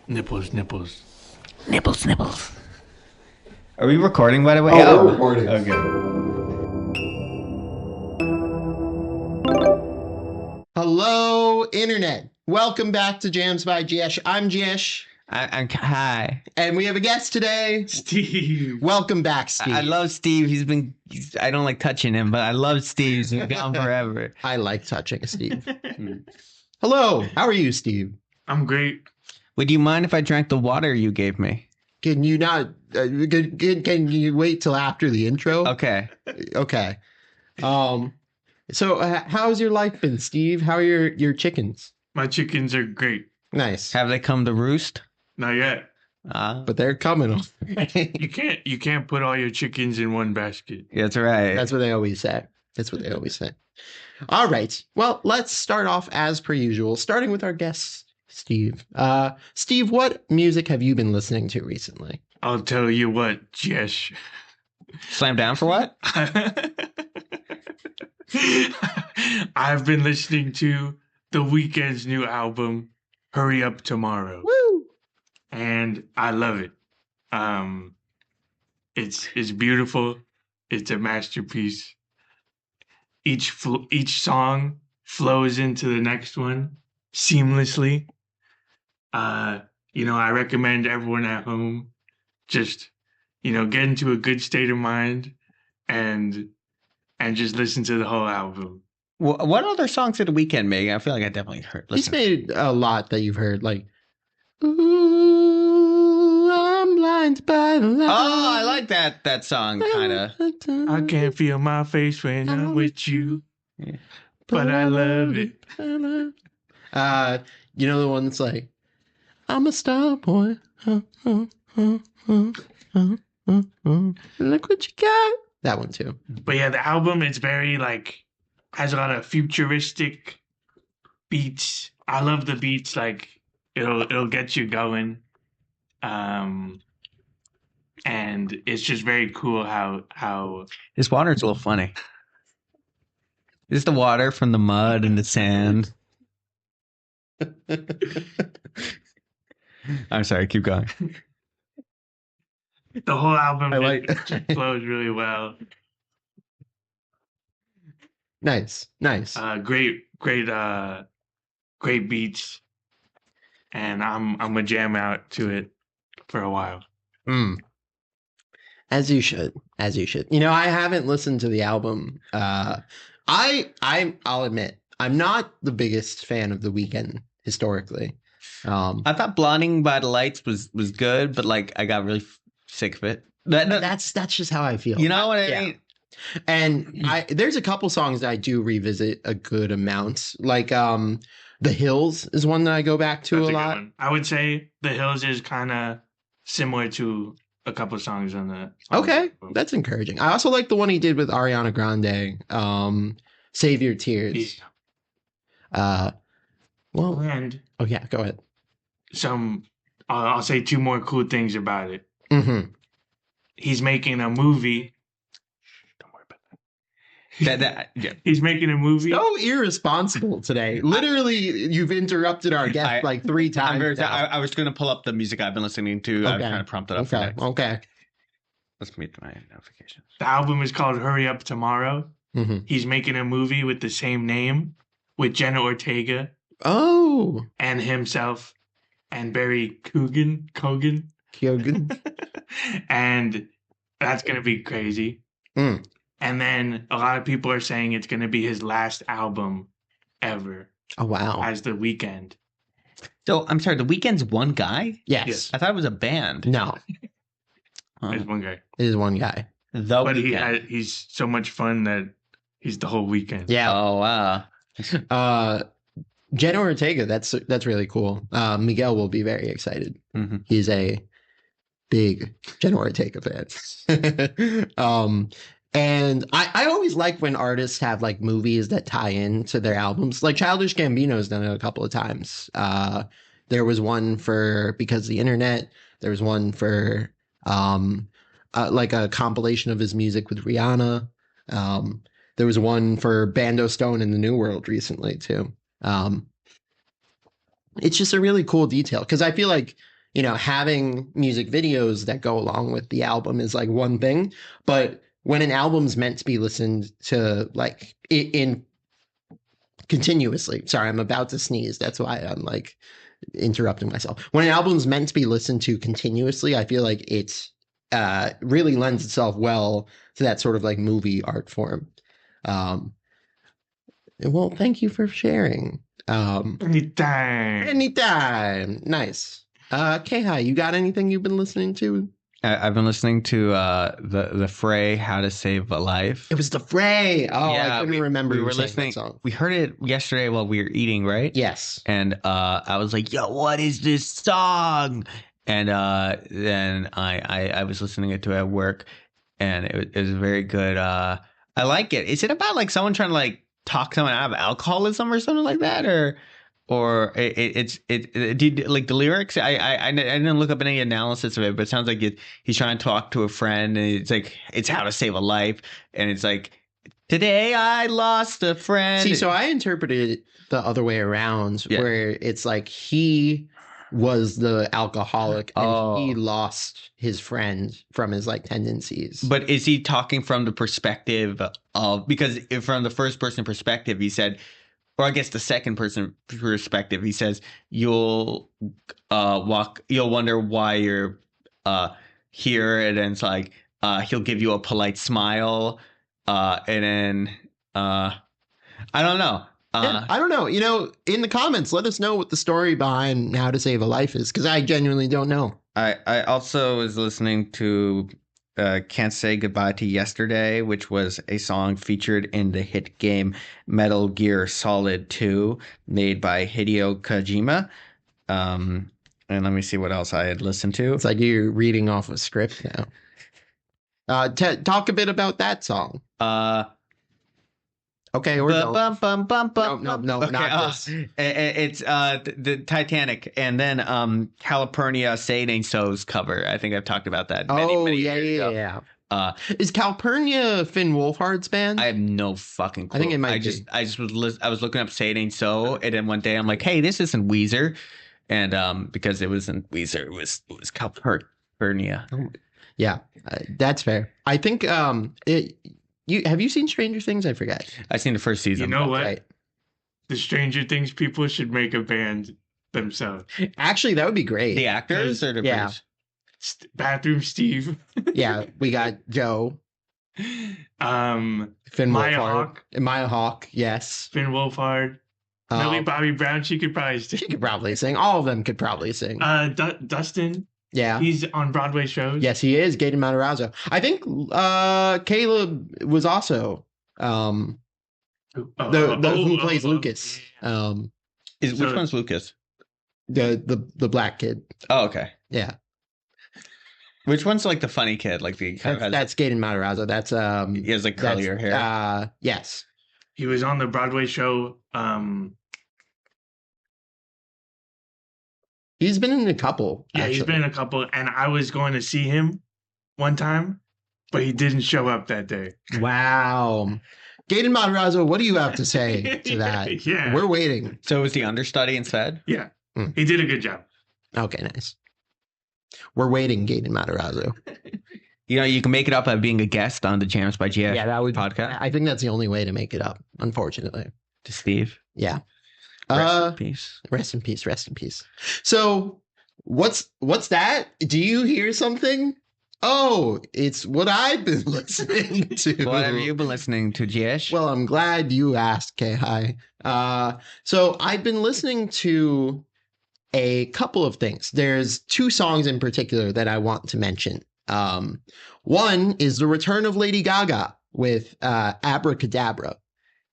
Nipples, nipples. Nipples, nipples. Are we recording, by the way? Oh, we're recording. Okay. Hello, Internet. Welcome back to Jams by Jyesh. I'm Jyesh. Hi. And we have a guest today. Steve. Welcome back, Steve. I love Steve. I don't like touching him, but I love Steve. He's been gone forever. I like touching Steve. Hello. How are you, Steve? I'm great. Would you mind if I drank the water you gave me? Can you not? Can you wait till after the intro? Okay. Okay. So how's your life been, Steve? How are your chickens? My chickens are great. Nice. Have they come to roost? Not yet. But they're coming. You can't put all your chickens in one basket. That's right. That's what they always say. All right. Well, let's start off as per usual, starting with our guest, Steve. Steve, what music have you been listening to recently? I'll tell you what, Jyesh. Slam down for what? I've been listening to The Weeknd's new album, Hurry Up Tomorrow. Woo! And I love it. It's beautiful. It's a masterpiece. Each song flows into the next one seamlessly. I recommend everyone at home just, get into a good state of mind and just listen to the whole album. What other songs did The Weeknd make? I feel like I definitely heard. He's made a lot that you've heard, like, ooh, I'm blinded by the light. Oh, I like that song, kind of. I can't feel my face when I'm with you, but I love it. You know the one that's like, I'm a star boy. Look what you got. That one too. But yeah, the album is very has a lot of futuristic beats. I love the beats. It'll get you going. And it's just very cool how This water's a little funny. Is the water from the mud and the sand? I'm sorry, keep going. the whole album just flows really well. Nice. Great beats, and I'm gonna jam out to it for a while. As you should. I haven't listened to the album. I'll admit, I'm not the biggest fan of The Weeknd historically. I thought Blinding by the Lights was good, but I got really sick of it. That's just how I feel. You know what I mean? And there's a couple songs that I do revisit a good amount. The Hills is one that I go back to That's a good lot. one. I would say The Hills is kind of similar to a couple songs on the Okay, album. that's encouraging. I also like the one he did with Ariana Grande, Save Your Tears. Yeah. Well, And oh yeah, go ahead. I'll say two more cool things about it. Mm-hmm. He's making a movie. Don't worry about that. Yeah. He's making a movie. So irresponsible today. Literally, you've interrupted our guest 3 times. I was going to pull up the music I've been listening to. I was trying to prompt it up. Okay. Let's meet my notifications. The album is called Hurry Up Tomorrow. Mm-hmm. He's making a movie with the same name with Jenna Ortega Oh, and himself and Barry Cogan. Kyogen. And that's going to be crazy. Mm. And then a lot of people are saying it's going to be his last album ever Oh wow. as The Weeknd. So, I'm sorry, The Weeknd's one guy? Yes. I thought it was a band. No, There's one guy. it is one guy. The But Weeknd. he's so much fun that he's the whole weekend. Yeah. Oh, wow. Jenna Ortega. That's really cool. Miguel will be very excited. Mm-hmm. He's a big Jenna Ortega fan. And I always like when artists have movies that tie in to their albums. Like Childish Gambino's done it a couple of times. There was one for Because of the Internet. There was one for a compilation of his music with Rihanna. There was one for Bando Stone in the New World recently too. It's just a really cool detail because I feel like having music videos that go along with the album is like one thing, but when an album's meant to be listened to like in continuously. Sorry, I'm about to sneeze. That's why I'm like interrupting myself. When an album's meant to be listened to continuously, I feel like it really lends itself well to that sort of like movie art form. Well, thank you for sharing. Anytime. Nice. Hi, you got anything you've been listening to? I've been listening to the Fray, How to Save a Life. It was the Fray. Oh, Yeah, I couldn't remember. We were listening. We heard it yesterday while we were eating, right? Yes. And I was like, "Yo, what is this song?" And then I was listening to it at work, and it was very good. I like it. Is it about like someone trying to like talk someone out of alcoholism or something like that, or it's like the lyrics? I didn't look up any analysis of it, but it sounds like he's trying to talk to a friend, and it's like it's how to save a life, and it's like today I lost a friend. See, so I interpreted it the other way around, where it's like he was the alcoholic and he lost his friend from his like tendencies. But is he talking from the perspective of, because if from the first person perspective, he said, or I guess the second person perspective, he says, you'll wonder why you're here. And then it's like, he'll give you a polite smile. And then, I don't know. I don't know. In the comments, let us know what the story behind How to Save a Life is, because I genuinely don't know. I also was listening to Can't Say Goodbye to Yesterday, which was a song featured in the hit game Metal Gear Solid 2, made by Hideo Kojima. And let me see what else I had listened to. It's like you're reading off a script now. Talk a bit about that song. Okay, or no. No, okay, not this. It's the Titanic, and then California Say It Ain't So's cover. I think I've talked about that. Many years ago. Yeah. Is Calpurnia Finn Wolfhard's band? I have no fucking clue. I think it might be. I was looking up Say It Ain't So, and then one day I'm like, hey, this isn't Weezer, and because it wasn't Weezer, it was Calpurnia. Yeah, that's fair. I think have you seen Stranger Things? I forget. I've seen the first season. You know what? Right. The Stranger Things people should make a band themselves. Actually, that would be great. The actors or the producers? Bathroom Steve. Yeah, we got Joe. Finn Maya Hawk. Maya Hawk, yes. Finn Wolfhard. Millie Bobby Brown, she could probably sing. All of them could probably sing. Dustin. Yeah. He's on Broadway shows. Yes, he is. Gaten Matarazzo. I think Caleb was also who plays Lucas. Which one's Lucas? The black kid. Oh, okay. Yeah. Which one's like the funny kid? Like that's Gaten Matarazzo. That's he has like curlier hair. Yes. He was on the Broadway show. He's been in a couple. Yeah, actually. He's been in a couple, and I was going to see him one time, but he didn't show up that day. Wow. Gaten Matarazzo, what do you have to say to that? Yeah. We're waiting. So was he understudy instead? Yeah. He did a good job. Okay, nice. We're waiting, Gaten Matarazzo. You can make it up by being a guest on the Jams by Jyesh podcast. I think that's the only way to make it up, unfortunately. To Steve. Yeah. Rest in peace. Rest in peace. Rest in peace. So what's that? Do you hear something? Oh, it's what I've been listening to. What have you been listening to, Jyesh? Well, I'm glad you asked, K-Hi. So I've been listening to a couple of things. There's two songs in particular that I want to mention. One is the return of Lady Gaga with Abracadabra.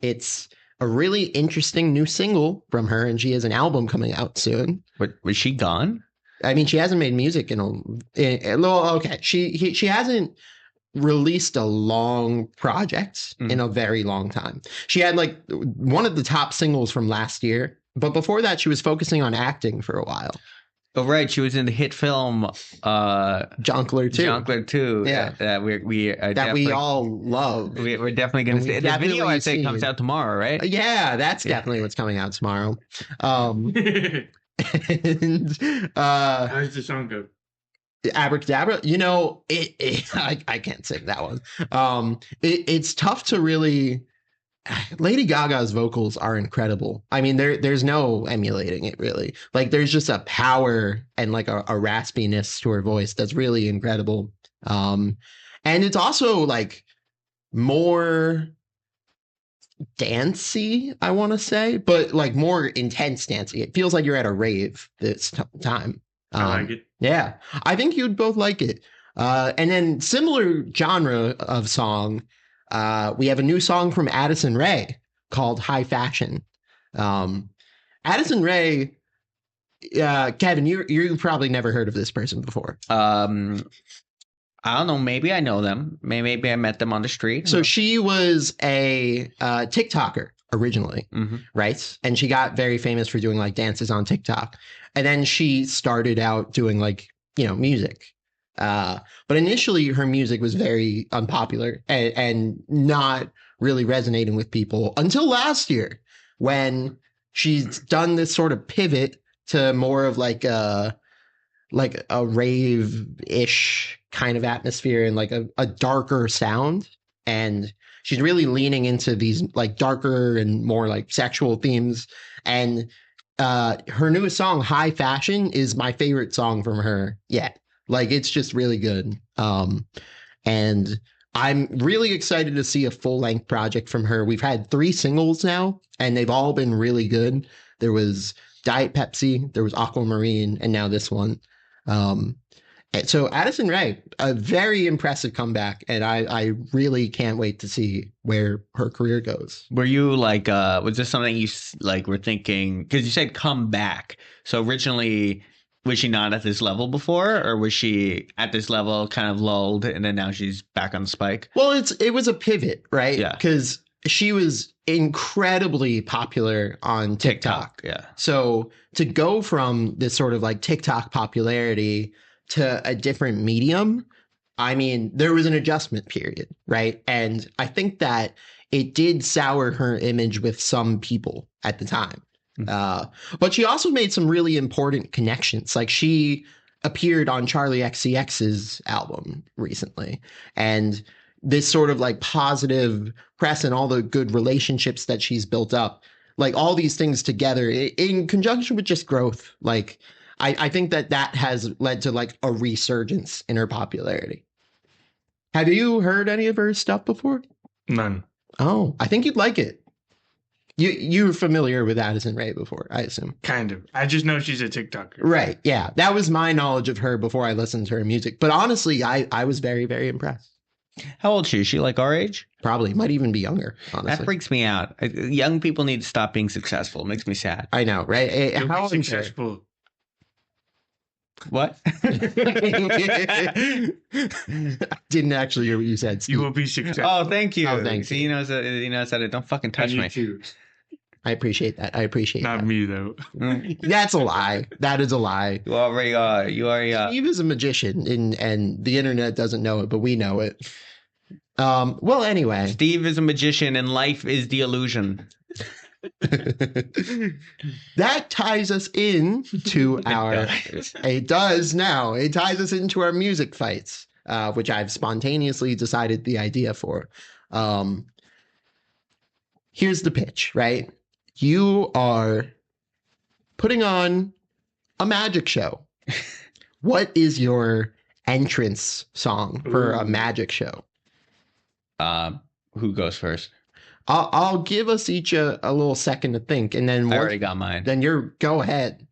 It's a really interesting new single from her, and she has an album coming out soon. But was she gone? I mean, she hasn't made music okay. She hasn't released a long project in a very long time. She had like one of the top singles from last year, but before that, she was focusing on acting for a while. Oh, right. She was in the hit film Jonkler 2. Jonkler 2. Yeah. That we all love. We're definitely going to see. The video, I say, comes out tomorrow, right? Yeah, that's definitely what's coming out tomorrow. And How does the song go? Abracadabra, I can't sing that one. It's tough to really. Lady Gaga's vocals are incredible. I mean, there's no emulating it really. Like there's just a power and like a raspiness to her voice that's really incredible. And it's also like more dancey, I want to say, but like more intense dancey. It feels like you're at a rave this time. I like it. Yeah, I think you'd both like it. And then similar genre of song, we have a new song from Addison Rae called High Fashion. Addison Rae, Kevin, you probably never heard of this person before. I don't know. Maybe I know them. Maybe I met them on the street. So she was a TikToker originally, right? And she got very famous for doing like dances on TikTok. And then she started out doing like, music. But initially her music was very unpopular and not really resonating with people until last year when she's done this sort of pivot to more of like a rave-ish kind of atmosphere and like a darker sound. And she's really leaning into these like darker and more like sexual themes. And her newest song, High Fashion, is my favorite song from her yet. Like it's just really good. And I'm really excited to see a full-length project from her. We've had 3 singles now, and they've all been really good. There was Diet Pepsi, there was Aquamarine, and now this one. So Addison Rae, a very impressive comeback, and I really can't wait to see where her career goes. Were you like, was this something you like were thinking? Because you said come back. So originally, was she not at this level before, or was she at this level kind of lulled, and then now she's back on the spike? Well, it was a pivot, right? Yeah. Because she was incredibly popular on TikTok. Yeah. So to go from this sort of like TikTok popularity to a different medium, I mean, there was an adjustment period, right? And I think that it did sour her image with some people at the time. But she also made some really important connections. Like she appeared on Charlie XCX's album recently, and this sort of like positive press and all the good relationships that she's built up, like all these things together in conjunction with just growth. Like I think that has led to like a resurgence in her popularity. Have you heard any of her stuff before? None. Oh, I think you'd like it. You're familiar with Addison Rae before, I assume. Kind of. I just know she's a TikToker. Right. Yeah. That was my knowledge of her before I listened to her music. But honestly, I was very, very impressed. How old is she? Is she like our age? Probably. Might even be younger, honestly. That freaks me out. Young people need to stop being successful. It makes me sad. I know, right? How old is she? Successful. What? Didn't actually hear what you said, Steve. You will be successful. Oh, thank you. Oh, thanks. See, how to don't fucking touch You me. too. I appreciate that. I appreciate Not that. me though. That's a lie. That is a lie. You already are. You already are. Steve is a magician, and the internet doesn't know it, but we know it. Well, anyway. Steve is a magician, and life is the illusion. That ties us into our. It does now. It ties us into our music fights, which I've spontaneously decided the idea for. Here's the pitch, right? You are putting on a magic show. What is your entrance song for a magic show? Who goes first? I'll give us each a little second to think, and then I already got mine. Then go ahead.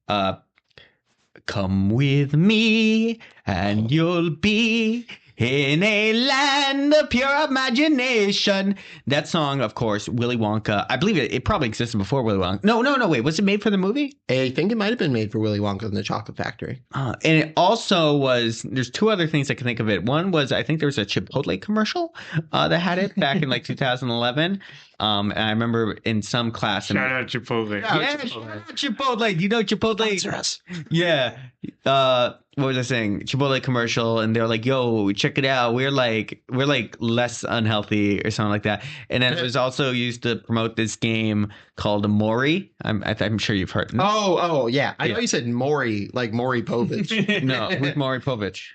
Come with me, and you'll be in a land of pure imagination. That song, of course, Willy Wonka. I believe it probably existed before Willy Wonka. No, wait. Was it made for the movie? I think it might have been made for Willy Wonka and the Chocolate Factory. And it also was, there's 2 other things I can think of it. One was, I think there was a Chipotle commercial that had it back in like 2011. And I remember in some class. Shout out Chipotle. Yeah, Chipotle. You know Chipotle? Sponsor us. Yeah. What was I saying? Chipotle commercial, and they were like, "Yo, check it out. We're like less unhealthy or something like that." And then it was also used to promote this game called Maury. I'm sure you've heard. Oh, yeah. I know you said Maury, like Maury Povich. No, with Maury Povich.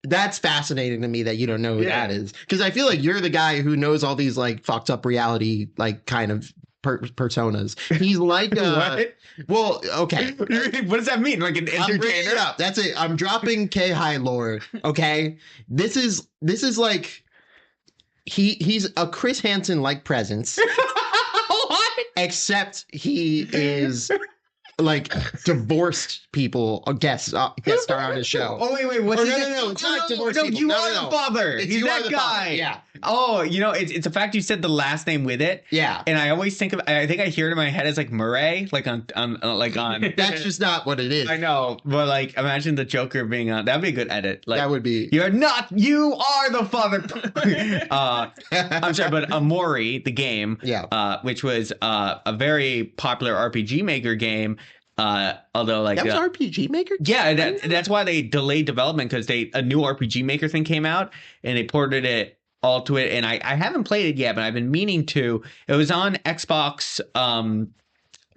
That's fascinating to me that you don't know who that is, because I feel like you're the guy who knows all these like fucked up reality like kind of personas. He's like What? well, okay. What does that mean? Like an I'm bringing it entertainer? up. That's it. I'm dropping K high lore. Okay, this is like he's a Chris Hansen like presence, What? except he is like divorced people guest star on his show. Oh wait, what's Oh, his no, name? no, it's not divorced No, people. you No, are no, the father. It's He's You Are that the Father. guy. Yeah. Oh, it's the fact you said the last name with it. Yeah. And I always think I think I hear it in my head as like Murray, like on That's just not what it is. I know, but like imagine the Joker being on. That'd be a good edit. Like That would be. you are the father. I'm sorry, but Amori, the game, which was a very popular RPG Maker game. Although like That was RPG Maker? yeah, that's why they delayed development, because a new RPG Maker thing came out and they ported it all to it. And I haven't played it yet, but I've been meaning to. It was on Xbox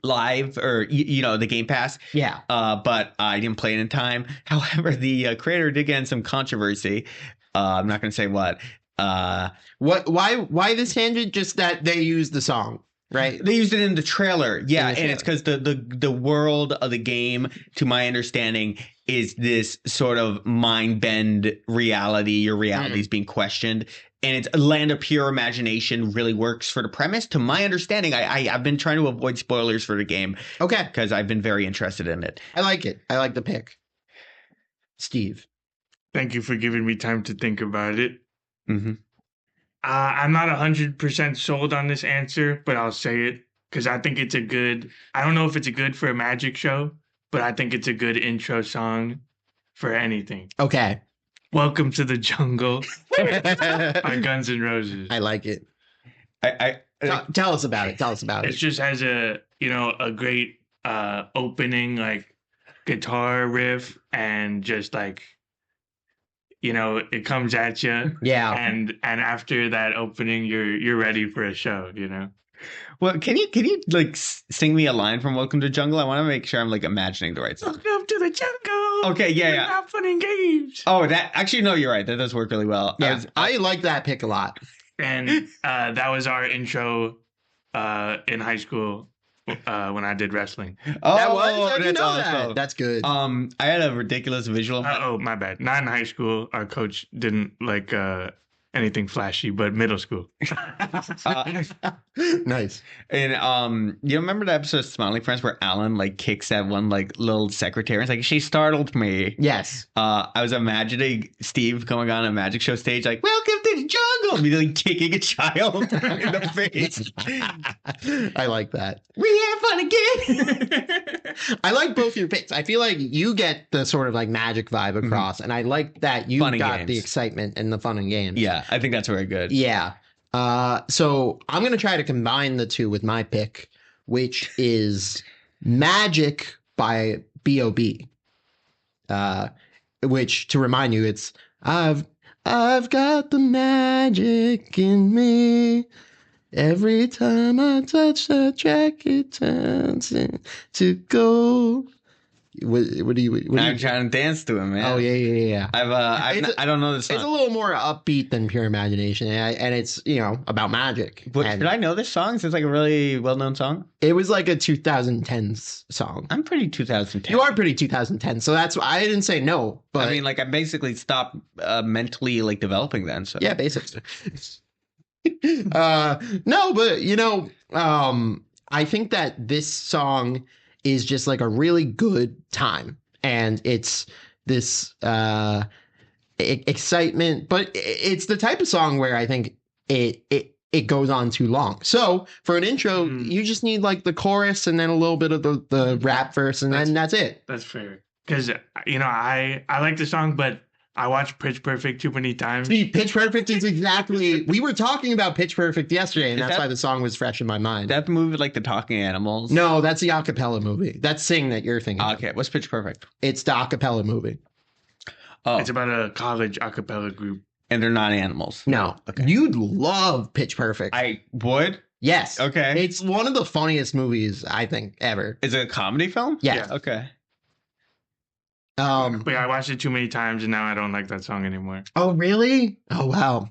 Live, or the Game Pass. Yeah. But I didn't play it in time. However, the creator did get in some controversy. I'm not going to say what. Why this tangent? Just that they used the song, right? They used it in the trailer. Yeah, In the and it's because the world of the game, to my understanding, is this sort of mind bend reality. Your reality is being questioned. And it's a land of pure imagination really works for the premise. To my understanding, I've been trying to avoid spoilers for the game. Okay. Because I've been very interested in it. I like it. I like the pick. Steve. Thank you for giving me time to think about it. Mm-hmm. I'm not 100% sold on this answer, but I'll say it because I think it's I don't know if it's good for a magic show, but I think it's a good intro song for anything. Okay. Welcome to the Jungle by Guns N' Roses. I like it. I Tell us about it. Tell us about It it. just has a great opening, like guitar riff, and just like, it comes at you. Yeah. And after that opening, you're ready for a show, Well, can you like sing me a line from Welcome to Jungle? I want to make sure I'm like imagining the right song. Welcome to the jungle. Okay, yeah, We're yeah. not fun and games. Oh, that actually, no, you're right. That does work really well. Yeah. I like that pick a lot. And that was our intro in high school when I did wrestling. Oh, That was? I didn't that's know that. awesome. That's good. I had a ridiculous visual. Oh, my bad. Not in high school. Our coach didn't like anything flashy, but middle school. Nice. And you remember the episode of Smiling Friends where Alan like kicks that one like little secretary? It's like, she startled me. Yes. I was imagining Steve going on a magic show stage like, welcome to the jungle, immediately kicking a child in the face. I like that. We have fun again. I like both your picks. I feel like you get the sort of like magic vibe across, and I like that you Fun and got games. the excitement and the fun and games. Yeah, I think that's very good. Yeah. So I'm going to try to combine the two with my pick, which is Magic by B.O.B. Which, to remind you, it's I've got the magic in me. Every time I touch the track, it turns into gold. What do you? I'm trying to dance to him, man. Oh yeah. I don't know this song. It's a little more upbeat than Pure Imagination, and it's about magic. But And should I know this song? It's like a really well-known song. it was like a 2010s song. I'm pretty 2010. You are pretty 2010, so that's why I didn't say no. But I mean, like I basically stopped mentally like developing then. So yeah, basically. No, but I think that this song is just like a really good time, and it's this excitement, but it's the type of song where I think it goes on too long. So for an intro, you just need like the chorus and then a little bit of the rap verse, and then that's it. That's fair. Because, I like the song, but I watched Pitch Perfect too many times. See, Pitch Perfect is exactly. We were talking about Pitch Perfect yesterday, and Is that's that- why the song was fresh in my mind. That movie with like the talking animals. No, that's the acapella movie. That's Sing that you're thinking. Of. Okay, what's Pitch Perfect? It's the acapella movie. Oh, It's about a college a cappella group. and they're not animals. No, Okay. you'd love Pitch Perfect. I would. Yes. Okay. It's one of the funniest movies I think ever. Is it a comedy film? Yes. Okay. Um. But I watched it too many times, and now I don't like that song anymore. Oh, really? Oh, wow.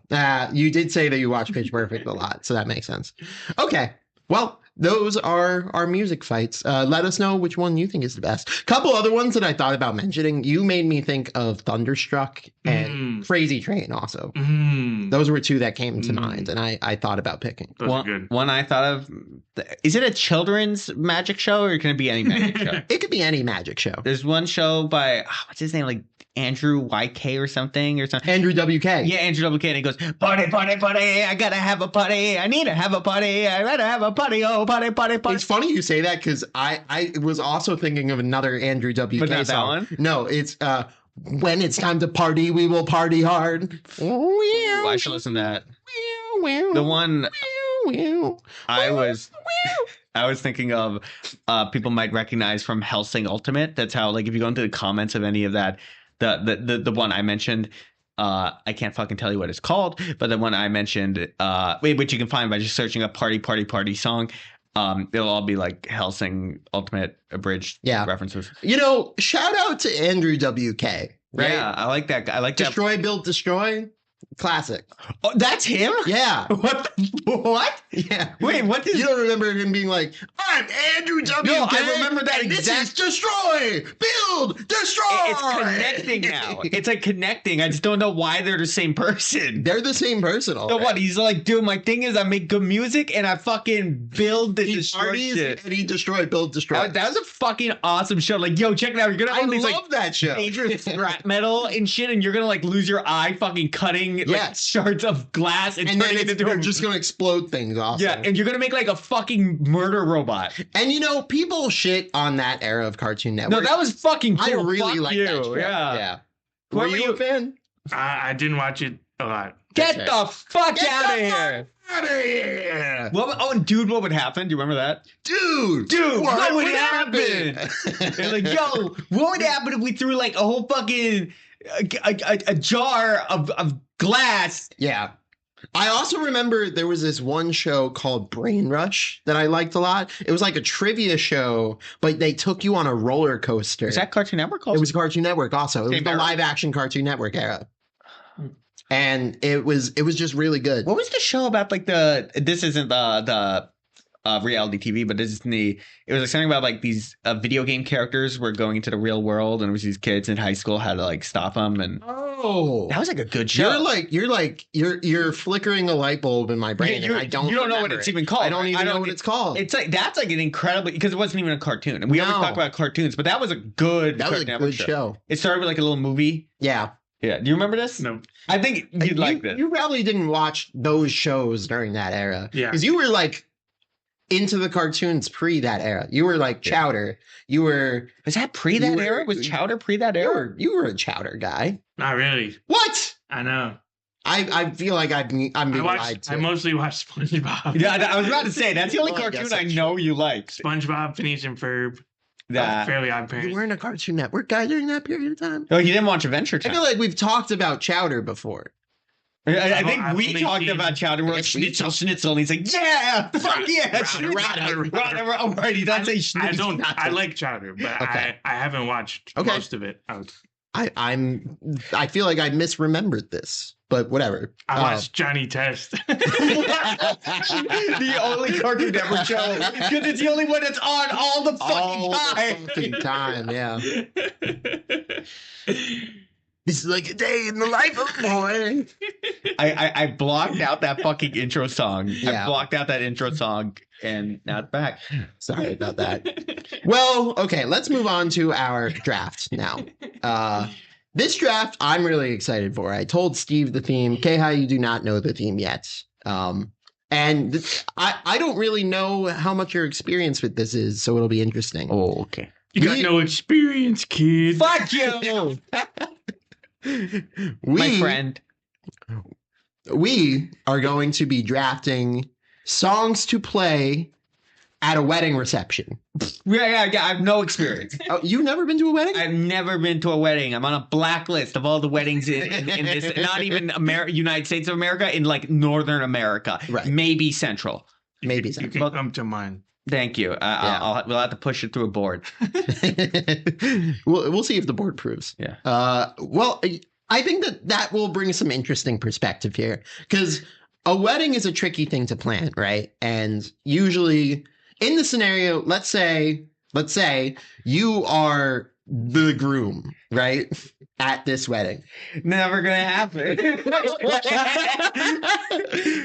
You did say that you watch Pitch Perfect a lot, so that makes sense. Okay. Well, those are our music fights. Let us know which one you think is the best. Couple other ones that I thought about mentioning. You made me think of Thunderstruck and Crazy Train also. Those were two that came to mind, and I thought about picking. Those are good. One I thought of. Is it a children's magic show or can it be any magic show? It could be any magic show. There's one show by what's his name, like Andrew YK or something. Andrew WK. Yeah, Andrew WK, and he goes, party, party, party, I gotta have a party, I need to have a party, I gotta have a party, oh, party, party, party. It's funny you say that because I was also thinking of another Andrew WK But not that song. one? No, it's when it's time to party, we will party hard. Ooh, I should listen to that. The one I was thinking of, people might recognize from Hellsing Ultimate. That's how, like, if you go into the comments of any of that, the one I mentioned, I can't fucking tell you what it's called, but the one I mentioned, which you can find by just searching up "party, party, party" song. It'll all be like Hellsing Ultimate abridged references. You know, shout out to Andrew WK. Right? Yeah, I like that guy. I like Destroy, Build, Destroy. Classic. Oh, that's him? Yeah. What? Yeah. Wait, what did you don't remember him being like, I'm Andrew WK. No, I remember that and exact. This is Destroy, Build, Destroy. It's connecting now. It's like connecting. I just don't know why they're the same person. They're the same person. So what? He's like, dude, my thing is I make good music and I fucking build and He destroy parties shit. and he destroy, build, destroy. That was a fucking awesome show. Like, yo, check it out. You're gonna I own these love like that show. major scrap metal and shit, and you're gonna like lose your eye fucking cutting like Yes. shards of glass and And then turning it into they're a just going to explode things also. yeah, and you're gonna make like a fucking murder robot. And you know, people shit on that era of Cartoon Network. No, that was fucking cool. I really Fuck like you. that show. Yeah. Were Whoever you a fan? I didn't watch it a lot. Get That's the fuck Get out of the here. Out of here. And dude, what would happen? Do you remember that? Dude, what would happen? They're like, yo, what would happen if we threw like a whole fucking a jar of glass? Yeah. I also remember there was this one show called Brain Rush that I liked a lot. It was like a trivia show, but they took you on a roller coaster. Is that Cartoon Network? Also? It was Cartoon Network also. It was Same the era? live action Cartoon Network era. And it was just really good. What was the show about? Like this isn't the reality TV, but this is it was like something about like these video game characters were going into the real world, and it was these kids in high school had to like stop them, and Oh, that was like a good show. You're flickering a light bulb in my brain, and I don't. You don't know what remember it's it. even called. I don't even know what get- it's called. It's like that's like an incredibly because it wasn't even a cartoon, and we always No. talk about cartoons, but that was a good. That was a Cartoon Network good show. It started with like a little movie. Yeah, Yeah, do you remember this? No. I think you'd like this. You probably didn't watch those shows during that era. Yeah. because you were like into the cartoons pre that era. You were like Chowder. You were Was that pre You that were- era? Was Chowder pre that era? you were a Chowder guy. Not really. What? I know. I feel like I'm being lied to. I mostly watch SpongeBob. Yeah, I was about to say that's the only Well, I cartoon guess I that's know you like. SpongeBob, Phineas and Ferb, That. Fairly Odd You Parents. weren't a Cartoon Network guy during that period of time. Oh, you didn't watch Adventure I Time. feel like we've talked about Chowder before. I think I've we only talked seen- about Chowder. We're like Yes, we schnitzel, schnitzel, and he's like, yeah, fuck yeah, Rada, schnitzel. rada, rada. Oh, right, he doesn't say schnitzel. I don't. I like Chowder, but Okay. I haven't watched Okay. most of it. I feel like I misremembered this, but whatever. I watched Johnny Test. The only Cartoon Network show because it's the only one that's on all the fucking all time. the fucking time, yeah. This is like a day in the life of a boy. I blocked out that fucking intro song. I Yeah. blocked out that intro song, and now it's back. Sorry about that. Well, okay, let's move on to our draft now. This draft I'm really excited for. I told Steve the theme. Keha, you do not know the theme yet. I don't really know how much your experience with this is, so it'll be interesting. Oh, okay. You got no experience, kid. Fuck you. My friend. We are going to be drafting songs to play at a wedding reception. Yeah. I have no experience. Oh, you've never been to a wedding? I've never been to a wedding. I'm on a blacklist of all the weddings in this, not even United States of America, in like Northern America. Right. Maybe Central. Maybe You so. can come to mine. Thank you. We'll have to push it through a board. We'll see if the board proves. Yeah. Well, I think that will bring some interesting perspective here, because a wedding is a tricky thing to plan, right? And usually in the scenario, let's say you are the groom, right? At this wedding. Never gonna happen.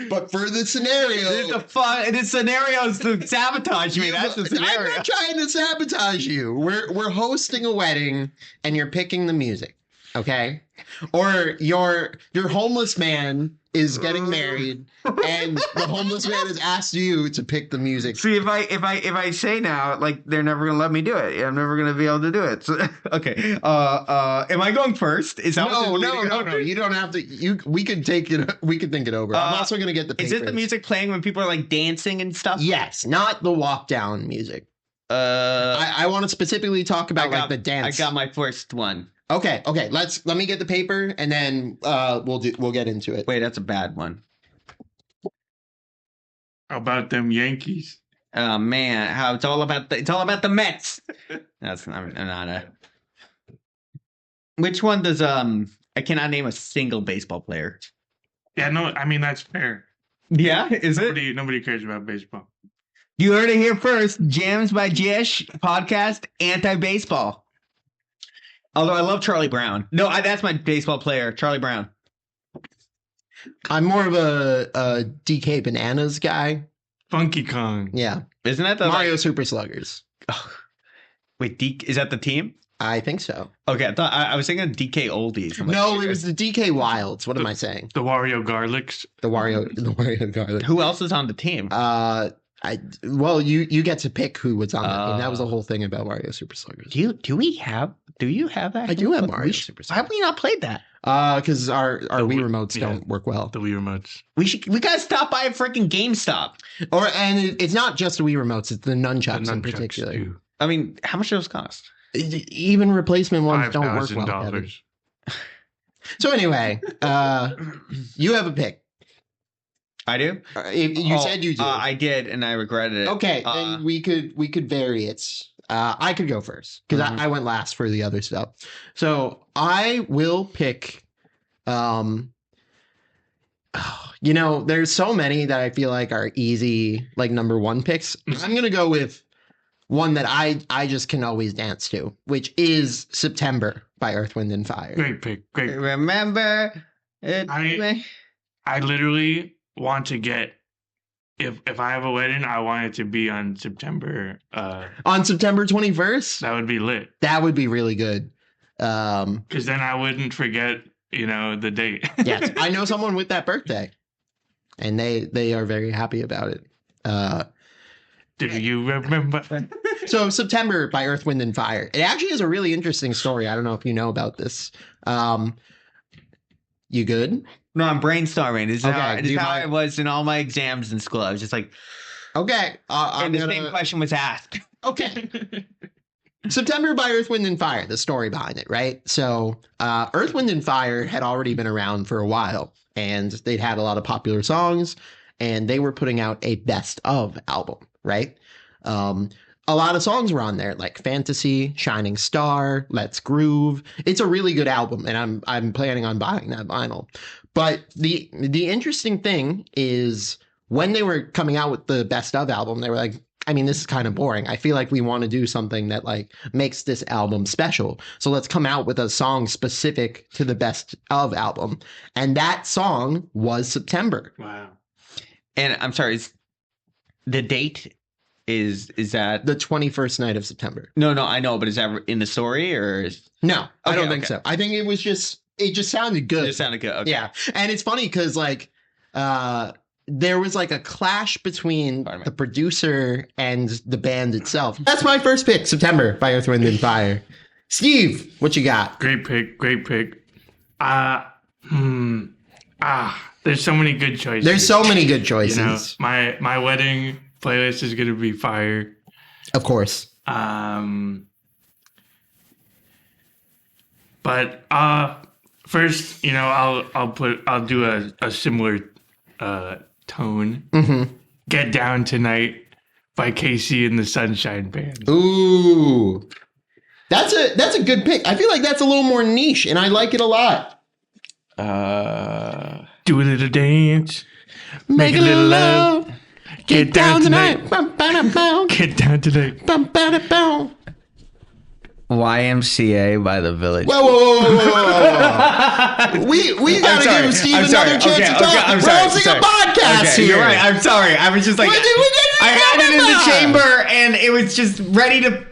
But for the scenario, the scenario is to sabotage me. That's the I'm scenario. not trying to sabotage you. We're hosting a wedding and you're picking the music, okay? Or your homeless man is getting married and the homeless man has asked you to pick the music. See, if I say now, like, they're never gonna let me do it. I'm never gonna be able to do it. So, okay. Am I going first? Is that No. You don't have to. We could take it. We could think it over. I'm also gonna get the papers. Is it the music playing when people are like dancing and stuff? Yes, not the walk down music. I want to specifically talk about the dance. I got my first one. Okay. Let me get the paper and then we'll get into it. Wait, that's a bad one. How about them Yankees? Oh man, how it's all about the Mets. That's not a. Which one does I cannot name a single baseball player. Yeah, no, I mean that's fair. Yeah, is it? Nobody cares about baseball. You heard it here first. Jams by Jyesh podcast, anti-baseball. Although I love Charlie Brown. No, that's my baseball player, Charlie Brown. I'm more of a DK Bananas guy. Funky Kong. Yeah. Isn't that the Mario Super Sluggers? Wait, is that the team? I think so. Okay, I was thinking DK Oldies. No, it was the DK Wilds. What am I saying? The Wario Garlics. The Wario Garlic. Who else is on the team? You get to pick who was on that team. That was the whole thing about Mario Super Sluggers. Do you have that? I do have Mario Super Sluggers. Why have we not played that? Because our Wii remotes don't work well. The Wii remotes. We gotta stop by a freaking GameStop. And it's not just the Wii remotes; it's the nunchucks in particular. Too. I mean, how much do those cost? Even replacement ones don't work well. $5,000. So anyway, you have a pick. I do. You said you do. I did, and I regretted it. Okay, then we could vary it. I could go first because I went last for the other stuff. So I will pick. There's so many that I feel like are easy, like number one picks. I'm gonna go with one that I just can always dance to, which is September by Earth, Wind, and Fire. Great pick. Great. Remember it. I literally want to get if I have a wedding, I want it to be on September. On September 21st. That would be lit. That would be really good. Because then I wouldn't forget, the date. Yes, I know someone with that birthday, and they are very happy about it. Do you remember? So September by Earth, Wind, and Fire. It actually is a really interesting story. I don't know if you know about this. You good? No, I'm brainstorming. This is Okay, how I was in all my exams in school. I was just like, okay. and the same question was asked. Okay. September by Earth, Wind, and Fire, the story behind it, right? So Earth, Wind, and Fire had already been around for a while, and they'd had a lot of popular songs, and they were putting out a best of album, right? A lot of songs were on there, like Fantasy, Shining Star, Let's Groove. It's a really good album, and I'm planning on buying that vinyl. But the interesting thing is when they were coming out with the best of album, they were like, I mean, this is kind of boring. I feel like we want to do something that like makes this album special. So let's come out with a song specific to the best of album. And that song was September. Wow. And I'm sorry, the date is that the 21st night of September? No, I know, but is that in the story or? No, I don't think so. I think it just sounded good. It just sounded good. Okay. Yeah. And it's funny because like, there was like a clash between the producer and the band itself. That's my first pick, September by Earth, Wind, and Fire. Steve, what you got? Great pick. There's so many good choices. There's so many good You choices. know, my wedding playlist is gonna be fire. Of course. But first, you know, I'll do a similar tone. Mm-hmm. Get Down Tonight by Casey and the Sunshine Band. Ooh. That's a good pick. I feel like that's a little more niche, and I like it a lot. Do a little dance. Make a little love. Get down tonight. Get Down Tonight. YMCA by the Village. Whoa. We gotta give Steve another chance to talk. We're hosting a podcast here. You're right. I'm sorry. I was just like, I had it in the chamber and it was just ready to,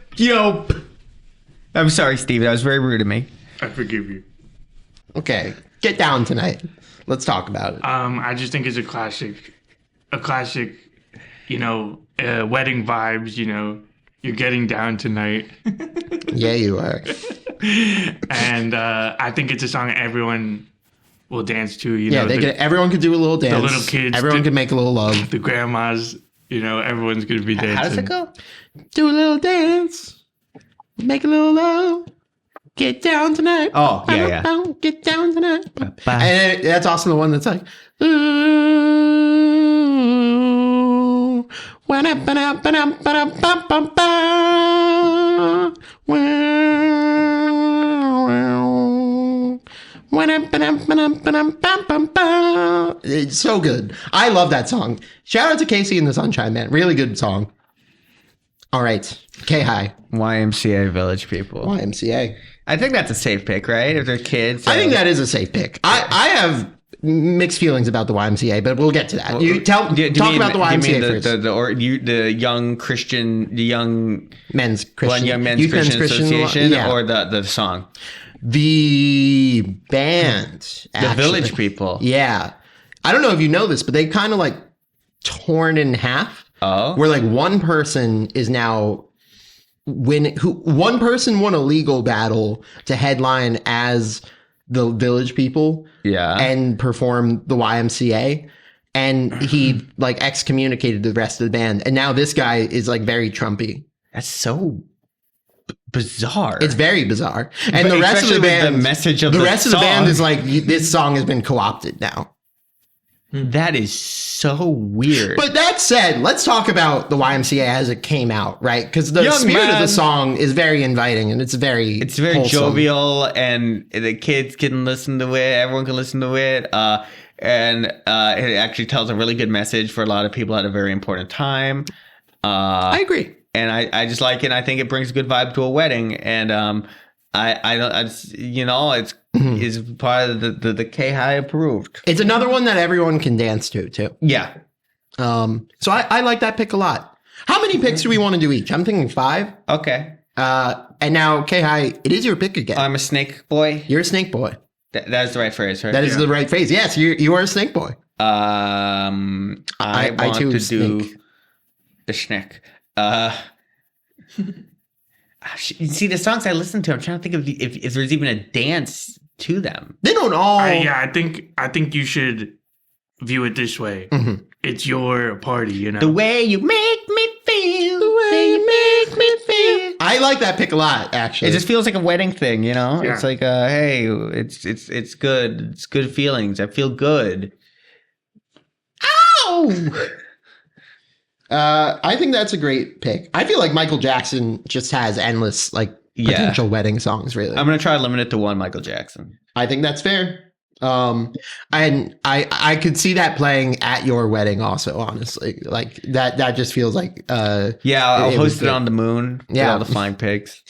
I'm sorry, Steve. That was very rude of me. I forgive you. Okay. Get Down Tonight. Let's talk about it. I just think it's a classic, wedding vibes, you're getting down tonight. Yeah, you are. And I think it's a song everyone will dance to, everyone could do a little dance. The little kids. Everyone could make a little love. The grandmas, everyone's going to be dancing. How does it go? Do a little dance. Make a little love. Get down tonight. Oh, yeah. Get down tonight. Bye. And that's also the one that's like, ooh, it's so good. I love that song. Shout out to Casey and the Sunshine Band. Really good song. All right. K-High. YMCA Village People. YMCA. I think that's a safe pick, right? If they're kids. I think that is a safe pick. I have mixed feelings about the YMCA, but we'll get to that. Talk about the YMCA first. The young Christian, the young men's Christian, young men's Christian Association, or the song, the band, the Village People. Yeah, I don't know if you know this, but they kind of like torn in half. Oh, where like one person is now. One person won a legal battle to headline as the Village People, and perform the YMCA, and he like excommunicated the rest of the band, and now this guy is like very Trumpy. That's so bizarre. It's very bizarre, and the rest of the band, the message of the rest of the band is like, this song has been co-opted now. That is so weird. But that said, let's talk about the YMCA as it came out, right? Because the spirit of the song is very inviting and it's very wholesome. Jovial, and the kids can listen to it. Everyone can listen to it. And it actually tells a really good message for a lot of people at a very important time. I agree. And I just like it. I think it brings a good vibe to a wedding. And it's part of the K-High approved. It's another one that everyone can dance to too. Yeah. So I like that pick a lot. How many picks do we want to do each? I'm thinking 5. Okay. And now K-High, it is your pick again. I'm a snake boy. You're a snake boy. That is the right phrase, right? That is the right phrase. Yes, you are a snake boy. I want too to snake. do the snake. See, the songs I listen to, I'm trying to think of if there's even a dance to them. They don't all. I think you should view it this way. Mm-hmm. It's your party, The way you make me feel. The way you make me feel. I like that pick a lot, actually. It just feels like a wedding thing, Yeah. It's like, hey, it's good. It's good feelings. I feel good. Ow! I think that's a great pick. I feel like Michael Jackson just has endless potential wedding songs, really. I'm gonna try to limit it to one Michael Jackson. I think that's fair. And I could see that playing at your wedding also, honestly. Like that just feels like I'll host it on the moon. Yeah. All the flying pigs.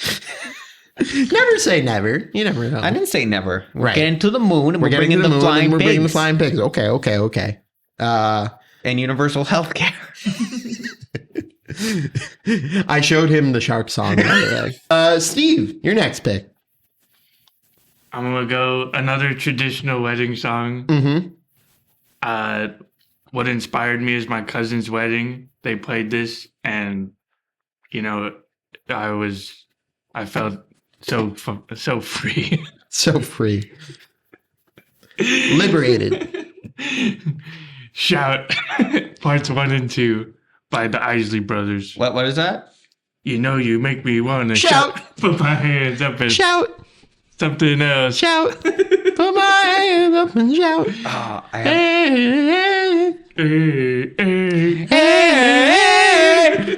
Never say never. You never know. I didn't say never. We're Right. getting to the moon and we're bringing the moon flying and we're pigs. bringing the flying pigs. Okay. And universal health care. I showed him the shark song. By the way. Steve, your next pick. I'm gonna go another traditional wedding song. Mm-hmm. What inspired me is my cousin's wedding. They played this, and I felt so free. So free. Liberated. Shout parts 1 and 2 by the Isley Brothers. What is that? You know you make me want to Shout. Put my hands up and Shout. something else. Shout. Put my hands up and shout. Oh, Hey, Hey, hey. hey,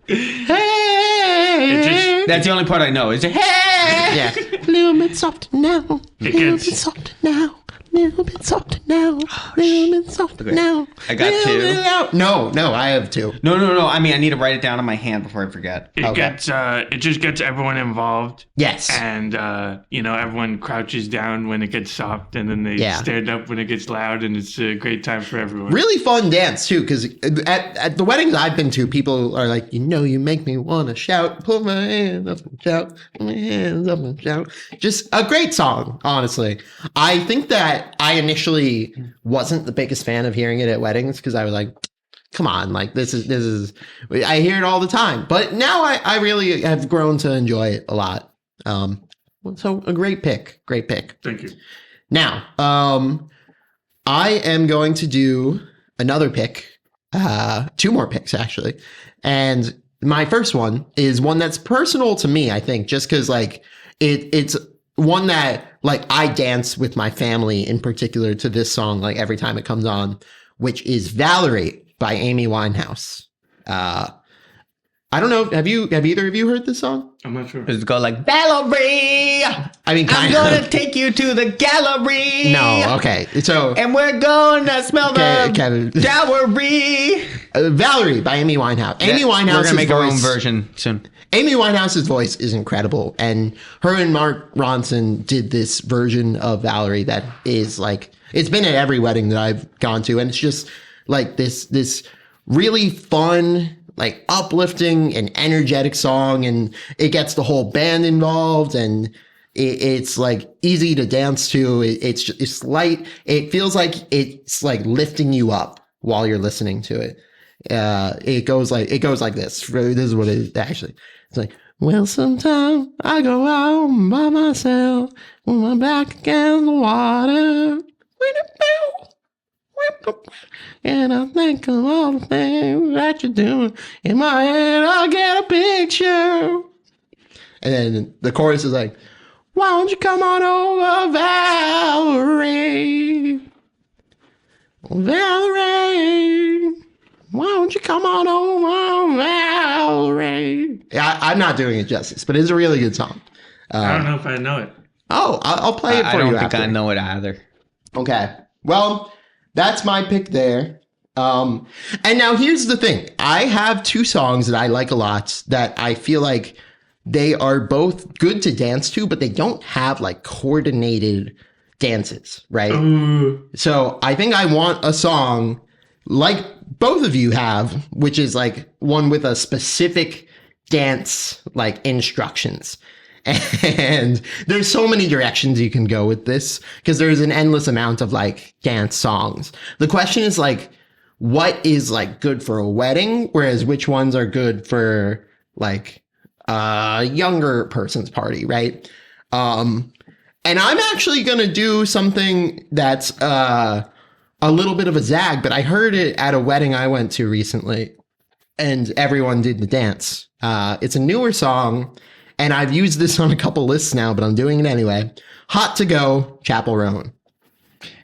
It hey. that's the only part I know. Is it? Hey! Yeah. Little bit softer now. Little gets- bit softer now. Little bit softer now. Little bit softer Okay. now. I got Little two. bit out. No, I have 2. No. I mean, I need to write it down on my hand before I forget. It Okay. gets it just gets everyone involved, Yes. and everyone crouches down when it gets soft, and then they Yeah. stand up when it gets loud, and it's a great time for everyone. Really fun dance too, because at the weddings I've been to, people are like, you know, you make me want to shout, put my hands up and shout, put my hands up and shout. Just a great song, honestly. I think that I initially wasn't the biggest fan of hearing it at weddings because I was like, come on, like this is I hear it all the time. But now I really have grown to enjoy it a lot. So a great pick. Thank you. Now, I am going to do another pick, 2 more picks actually. And my first one is one that's personal to me, I think, just because like it's one that like I dance with my family in particular to this song like every time it comes on, which is Valerie by Amy Winehouse. I don't know. Have either of you heard this song? I'm not sure. Does it go like Valerie? I mean, I'm kind gonna of. take you to the gallery. No, okay. So And we're gonna smell the Kevin. dowry. Valerie by Amy Winehouse. Amy We're Winehouse's gonna make our own voice- version soon. Amy Winehouse's voice is incredible, and her and Mark Ronson did this version of Valerie that is like it's been at every wedding that I've gone to, and it's just like this really fun, like uplifting and energetic song, and it gets the whole band involved, and it's like easy to dance to. It's light. It feels like it's like lifting you up while you're listening to it. It goes like this. This is what it actually. It's like, well, sometimes I go out by myself with my back against the water. And I think of all the things that you're doing. In my head, I get a picture. And then the chorus is like, why don't you come on over, Valerie? Valerie. Why don't you come on over, Valerie? Yeah, I'm not doing it justice, but it's a really good song. I don't know if I know it. Oh, I'll play it for I you don't think after. I know it either. Okay. Well, that's my pick there. And now here's the thing. I have 2 songs that I like a lot that I feel like they are both good to dance to, but they don't have like coordinated dances, right? Ooh. So I think I want a song like both of you have, which is like one with a specific dance like instructions. And there's so many directions you can go with this because there's an endless amount of like dance songs. The question is like, what is like good for a wedding, whereas which ones are good for like a younger person's party, right? And I'm actually gonna do something that's a little bit of a zag, but I heard it at a wedding I went to recently, and everyone did the dance. It's a newer song. And I've used this on a couple lists now, but I'm doing it anyway. Hot to Go, Chapel Roan.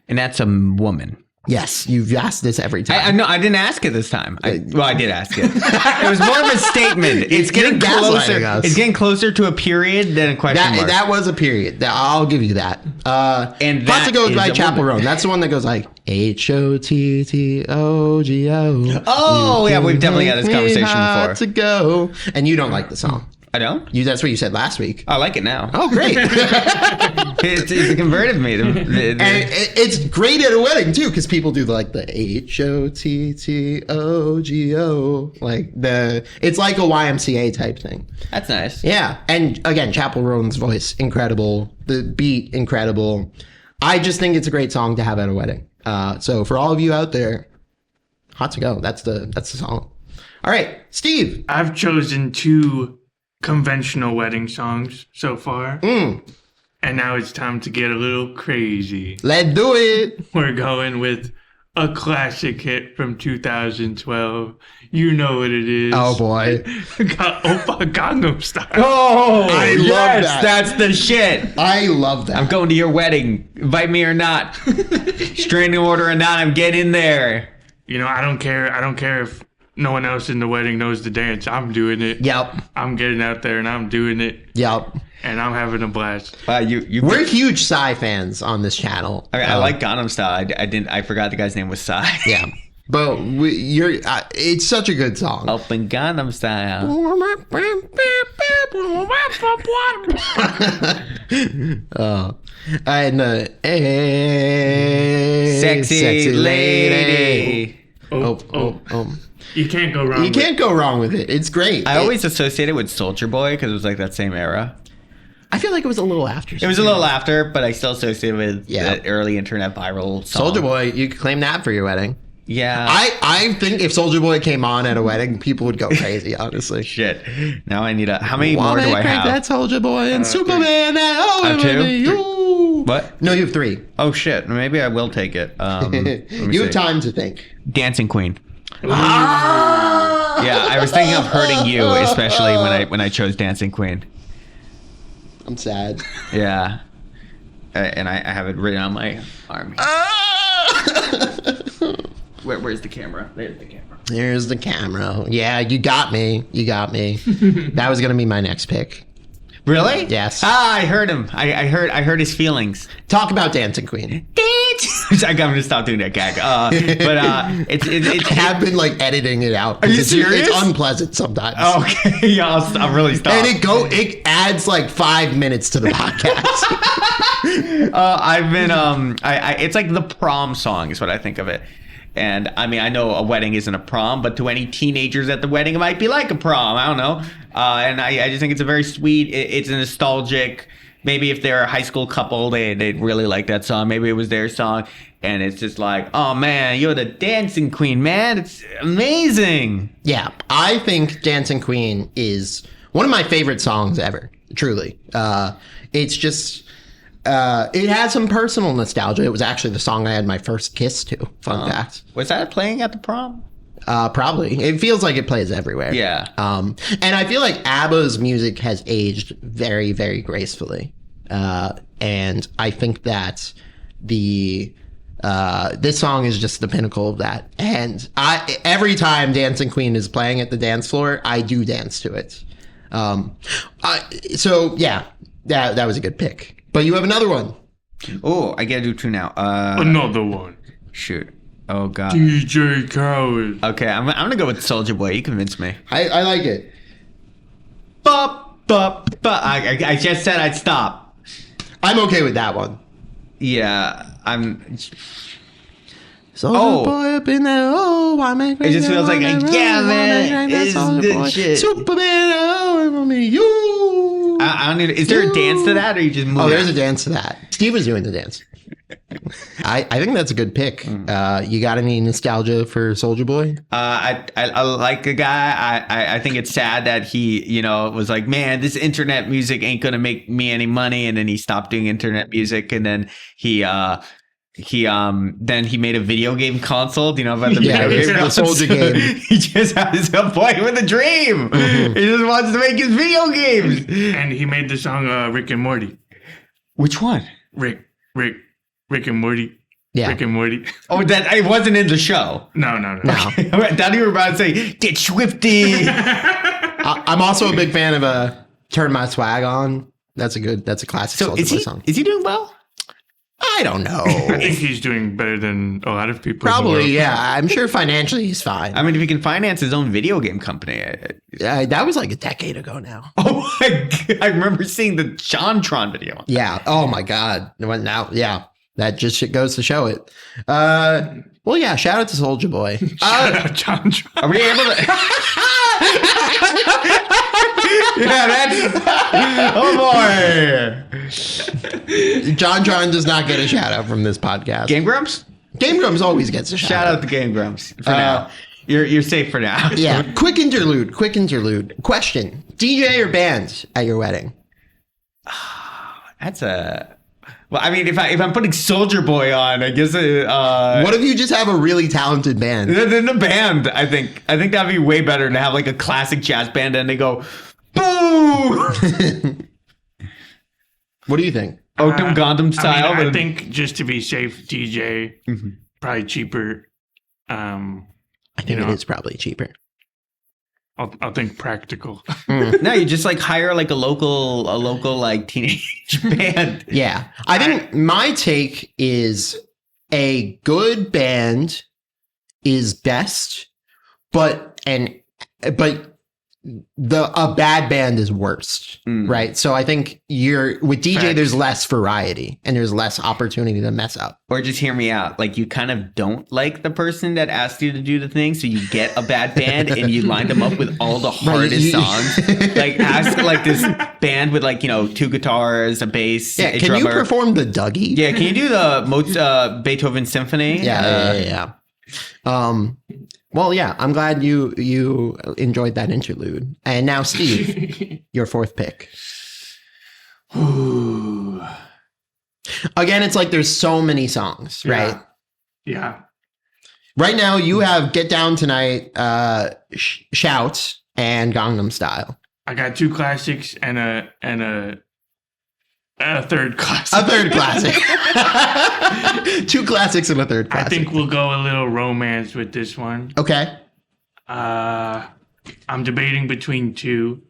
And that's a woman. Yes, you've asked this every time. I know. I didn't ask it this time. I did ask it. It was more of a statement. It's getting You're gaslighting closer. us. It's getting closer to a period than a question mark. that was a period. I'll give you that. And Hot that to Go is by a Chapel woman. Roan. That's the one that goes like HOTTOGO. Oh, yeah, we've definitely had this conversation Hot before. to Go. And you don't like the song. I don't. That's what you said last week. I like it now. Oh, great. It's converted me. And it's great at a wedding too, because people do like the HOTTOGO, like it's like a YMCA type thing. That's nice. Yeah, and again, Chapel Roan's voice incredible, the beat incredible. I just think it's a great song to have at a wedding. So for all of you out there, Hot to Go. That's the song. All right, Steve. I've chosen 2 conventional wedding songs so far. And now it's time to get a little crazy. Let's do it. We're going with a classic hit from 2012. You know what it is. Oh boy. Got Oppa Gangnam Style. Oh, I love that. That's the shit. I love that. I'm going to your wedding. Invite me or not. Straining order or not, I'm getting there. You know, I don't care if no one else in the wedding knows the dance. I'm doing it. Yep. I'm getting out there and I'm doing it. Yep. And I'm having a blast. We're huge Psy fans on this channel. I like Gangnam Style. I forgot the guy's name was Psy. Yeah. But it's such a good song. Open Gangnam Style. And Sexy lady. Oh. You can't go wrong. You can't go wrong with it. It's great. I always associate it with Soulja Boy because it was like that same era. I feel like it was a little after. It was a little after, but I still associate it with Yeah. the early internet viral song. Soulja Boy, you could claim that for your wedding. Yeah. I think if Soulja Boy came on at a wedding, people would go crazy, honestly. Shit. Now I need how many more do I have? That Soulja Boy and Superman. I have two? You. What? No, you have 3. Oh shit. Maybe I will take it. You have time to think. Dancing Queen. Ah! Yeah, I was thinking of hurting you, especially when I chose Dancing Queen. I'm sad. Yeah. And I have it written on my arm. Where's the camera? There's the camera. There's the camera. Yeah, you got me. That was gonna be my next pick. Really? Yes. Ah, I heard him. I heard his feelings. Talk about Dancing Queen. I'm gonna stop doing that gag. It's I have been like editing it out. Are you It's serious? unpleasant sometimes. Okay, yeah, I'll really stop. And it adds like 5 minutes to the podcast. I've been it's like the prom song is what I think of it. And I mean, I know a wedding isn't a prom, but to any teenagers at the wedding, it might be like a prom. I don't know. And I just think it's a very sweet, it's a nostalgic, maybe if they're a high school couple, they'd really like that song. Maybe it was their song. And it's just like, oh man, you're the dancing queen, man. It's amazing. Yeah, I think Dancing Queen is one of my favorite songs ever. Truly. It's just, it has some personal nostalgia. It was actually the song I had my first kiss to. Fun fact. Was that playing at the prom? Probably. It feels like it plays everywhere. Yeah. And I feel like ABBA's music has aged very, very gracefully. And I think that this song is just the pinnacle of that. And every time Dancing Queen is playing at the dance floor, I do dance to it. So yeah, that was a good pick. But you have another one. Oh, I gotta do 2 now. Another one. Shoot. Oh god. DJ Khaled. Okay, I'm gonna go with Soulja Boy. You convinced me. I like it. Bop, bop, bop. I just said I'd stop. I'm okay with that one. Yeah, I'm. Soulja Boy up in there, I make it just feels like, yeah, man, it's good shit. Superman, I mean, you. I don't need. Is there a dance to that, or you just move? Oh, there's a dance to that. Steve was doing the dance. I think that's a good pick. You got any nostalgia for Soulja Boy? I like the guy. I think it's sad that he, was like, man, this internet music ain't gonna make me any money, and then he stopped doing internet music, and then he made a video game console. Do you know about the video game? The Soulja game. He just has a boy with a dream. Mm-hmm. He just wants to make his video games. And he made the song Rick and Morty. Which one? Rick and Morty. Yeah. Rick and Morty. Oh, that it wasn't in the show. No. Okay. I thought you were about to say, get swifty. I'm also a big fan of Turn My Swag On. That's a classic Soulja Boy song. Is he doing well? I don't know. I think he's doing better than a lot of people. Probably, yeah. I'm sure financially he's fine. I mean, if he can finance his own video game company. That was like a decade ago now. Oh my God. I remember seeing the JonTron video. Yeah. Oh my God. Now, yeah. That just goes to show it. Well, yeah. Shout out to Soulja Boy. Shout out JonTron. Are we able to? Yeah, that's. Oh boy. JonTron does not get a shout out from this podcast. Game Grumps? Game Grumps always gets a shout out. Shout out to Game Grumps for now. You're safe for now. Yeah. Quick interlude. Question: DJ or band at your wedding? That's a. Well, I mean, if I'm putting Soldier Boy on, I guess. What if you just have a really talented band? In the band, I think that'd be way better to have like a classic jazz band and they go, boo. What do you think? Oakham Gundam style. I think just to be safe, DJ, probably cheaper. I think it is probably cheaper. I'll think practical. No, you just like hire like a local like teenage band. Yeah. I think my take is a good band is best, but a bad band is worst, right? So I think with DJ, Facts. there's less variety and there's less opportunity to mess up. Or just hear me out. Like you kind of don't like the person that asked you to do the thing, so you get a bad band and you line them up with all the hardest songs. Like ask like this band with like, you know, 2 guitars, a bass, Yeah, a can drummer. you perform the Dougie? Yeah, can you do the Beethoven Symphony? Yeah. Well, yeah, I'm glad you enjoyed that interlude. And now, Steve, your 4th pick. Ooh. Again, it's like there's so many songs, right? Yeah. Right now, you have Get Down Tonight, Shout, and Gangnam Style. I got 2 classics and a third classic. A third classic. 2 classics and a third classic. I think we'll go a little romance with this one. Okay. I'm debating between 2.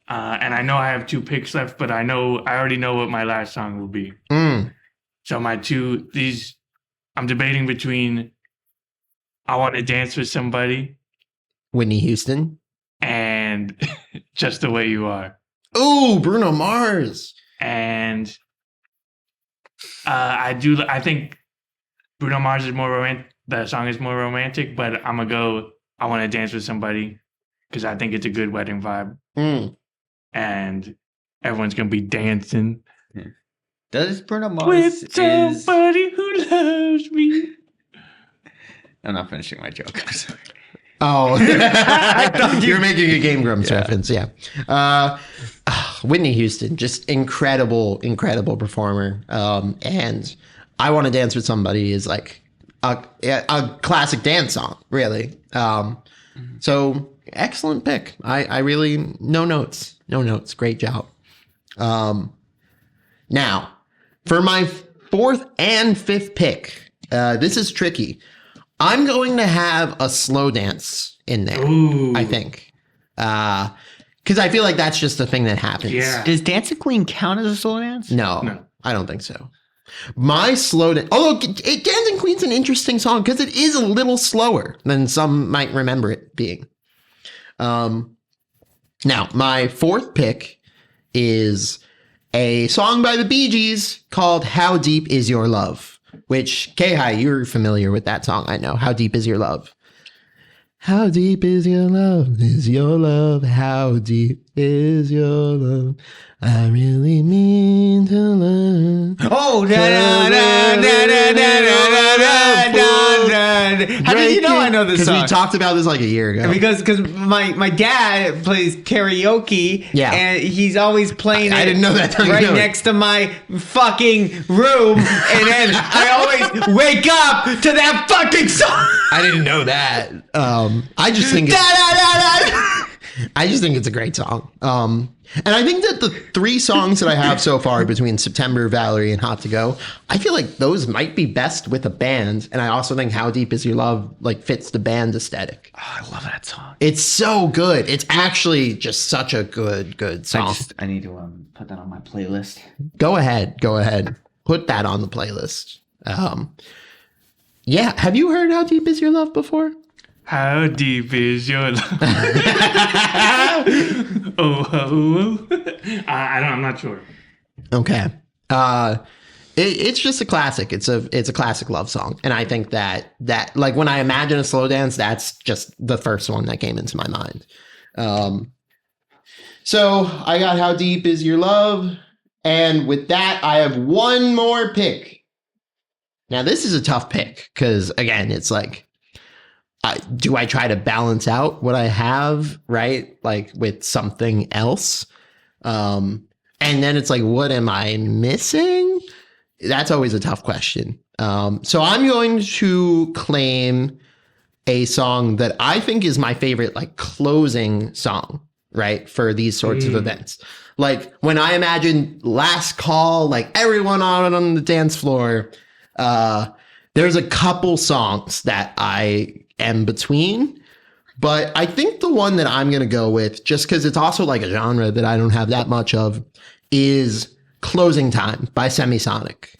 And I know I have 2 picks left, but I already know what my last song will be. So my 2, I'm debating between I Want to Dance with Somebody Whitney Houston. and Just the Way You Are. Ooh, Bruno Mars. And I think Bruno Mars is more romantic. The song is more romantic, but I'm going to go I Want to Dance with Somebody because I think it's a good wedding vibe. And everyone's going to be dancing. Does Bruno Mars With somebody who loves me. I'm not finishing my joke. I'm sorry. Oh, I thought you were making a Game Grumps reference. Yeah. Whitney Houston, just incredible performer. And I Want to Dance with Somebody is like a classic dance song, really. So excellent pick. I really, no notes. Great job. Now, for my 4th and 5th pick, this is tricky. I'm going to have a slow dance in there, Ooh. I think. Because I feel like that's just a thing that happens. Yeah. Does Dancing Queen count as a slow dance? No, I don't think so. My slow dance, although Dancing Queen's an interesting song because it is a little slower than some might remember it being. Now, my 4th pick is a song by the Bee Gees called How Deep Is Your Love? Which, K-Hi, you're familiar with that song, I know. How Deep Is Your Love? How deep is your love? Is your love? How deep is your love? I really mean to love. Oh, how did you know I know this song? Because we talked about this like a year ago. Because my dad plays karaoke, Yeah. and he's always playing I it didn't know that. right next to my fucking room, and then I always wake up to that fucking song. I didn't know that. I just think it's a great song. And I think that the 3 songs that I have so far between September, Valerie, and Hot to Go, I feel like those might be best with a band. And I also think How Deep Is Your Love like fits the band aesthetic. Oh, I love that song. It's so good. It's actually just such a good song. I need to put that on my playlist. Go ahead. Put that on the playlist. Yeah. Have you heard How Deep Is Your Love before? How deep is your love? I'm not sure. Okay. It's just a classic. It's a classic love song. And I think that like when I imagine a slow dance, that's just the first one that came into my mind. So I got How Deep Is Your Love? And with that, I have one more pick. Now this is a tough pick because again, it's like, do I try to balance out what I have, right? Like with something else? and then it's like, what am I missing? That's always a tough question. So I'm going to claim a song that I think is my favorite, like closing song, right? For these sorts of events. Like when I imagine last call, like everyone on the dance floor, there's a couple songs that I am between, but I think the one that I'm going to go with, just because it's also like a genre that I don't have that much of, is Closing Time by Semisonic.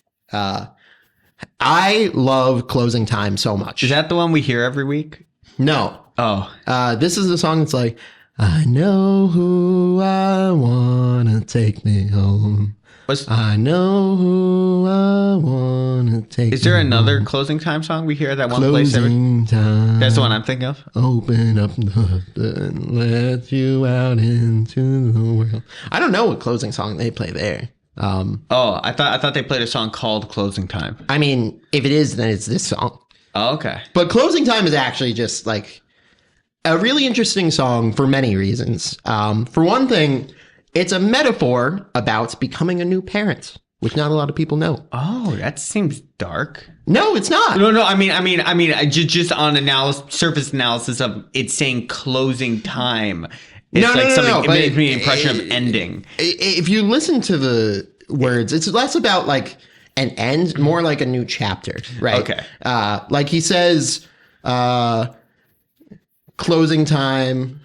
I love Closing Time so much. Is that the one we hear every week? No. Oh. This is the song that's like, I know who I want to take me home. I know who I want to take me home. Is there another Closing Time song we hear that one place every? Time. That's the one I'm thinking of. Open up the door and let you out into the world. I don't know what closing song they play there. I thought they played a song called Closing Time. I mean, if it is, then it's this song. Oh, okay. But Closing Time is actually just like a really interesting song for many reasons. For one thing, it's a metaphor about becoming a new parent, which not a lot of people know. Oh, that seems dark. No, it's not. No. I mean, just on surface analysis of it saying closing time. It's No. It makes me an impression of ending. If you listen to the words, it's less about like an end, more like a new chapter, right? Okay. Like he says, closing time,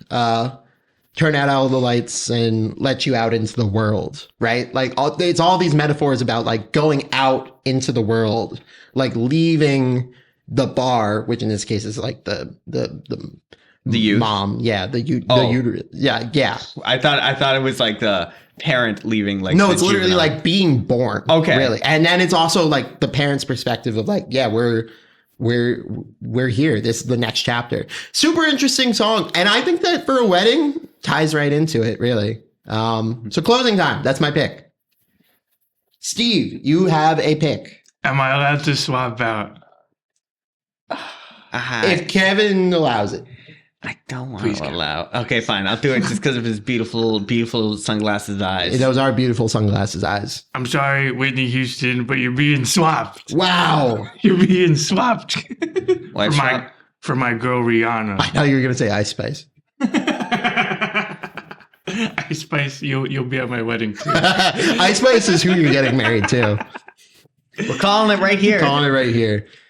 turn out all the lights and let you out into the world, right? Like it's all these metaphors about like going out into the world, like leaving the bar, which in this case is like the youth. Mom, yeah, the uterus, yeah. I thought it was like the parent leaving. Like no, it's literally like being born. Okay, really, and then it's also like the parent's perspective of like, yeah, we're here. This is the next chapter. Super interesting song, and I think that for a wedding ties right into it, really. So Closing Time, that's my pick. Steve, you have a pick. Am I allowed to swap out? If Kevin allows it. I don't want to allow. Okay, fine. I'll do it just because of his beautiful, beautiful sunglasses eyes. Those are beautiful sunglasses eyes. I'm sorry, Whitney Houston, but you're being swapped. Wow. You're being swapped. Why for my girl Rihanna. I thought you were going to say Ice Spice. Ice Spice, you'll be at my wedding too. Ice Spice is who you're getting married to. We're calling it right here.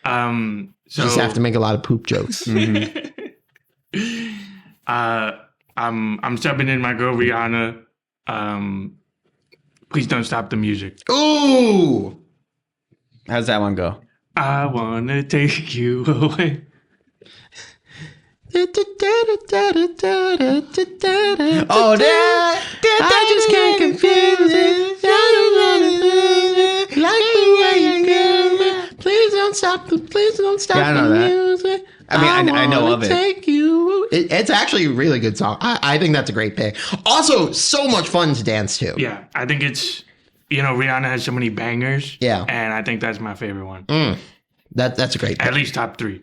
So just have to make a lot of poop jokes. Mm-hmm. I'm subbing in my girl Rihanna. Please don't stop the music. Ooh. How's that one go? I wanna take you away. Oh, I just can't confuse it. Like the way you go. Please don't stop the music. I mean, I know of it. Take you. It's actually a really good song. I think that's a great pick. Also, so much fun to dance to. Yeah, I think it's, Rihanna has so many bangers. Yeah. And I think that's my favorite one. That's a great pick. At least top 3.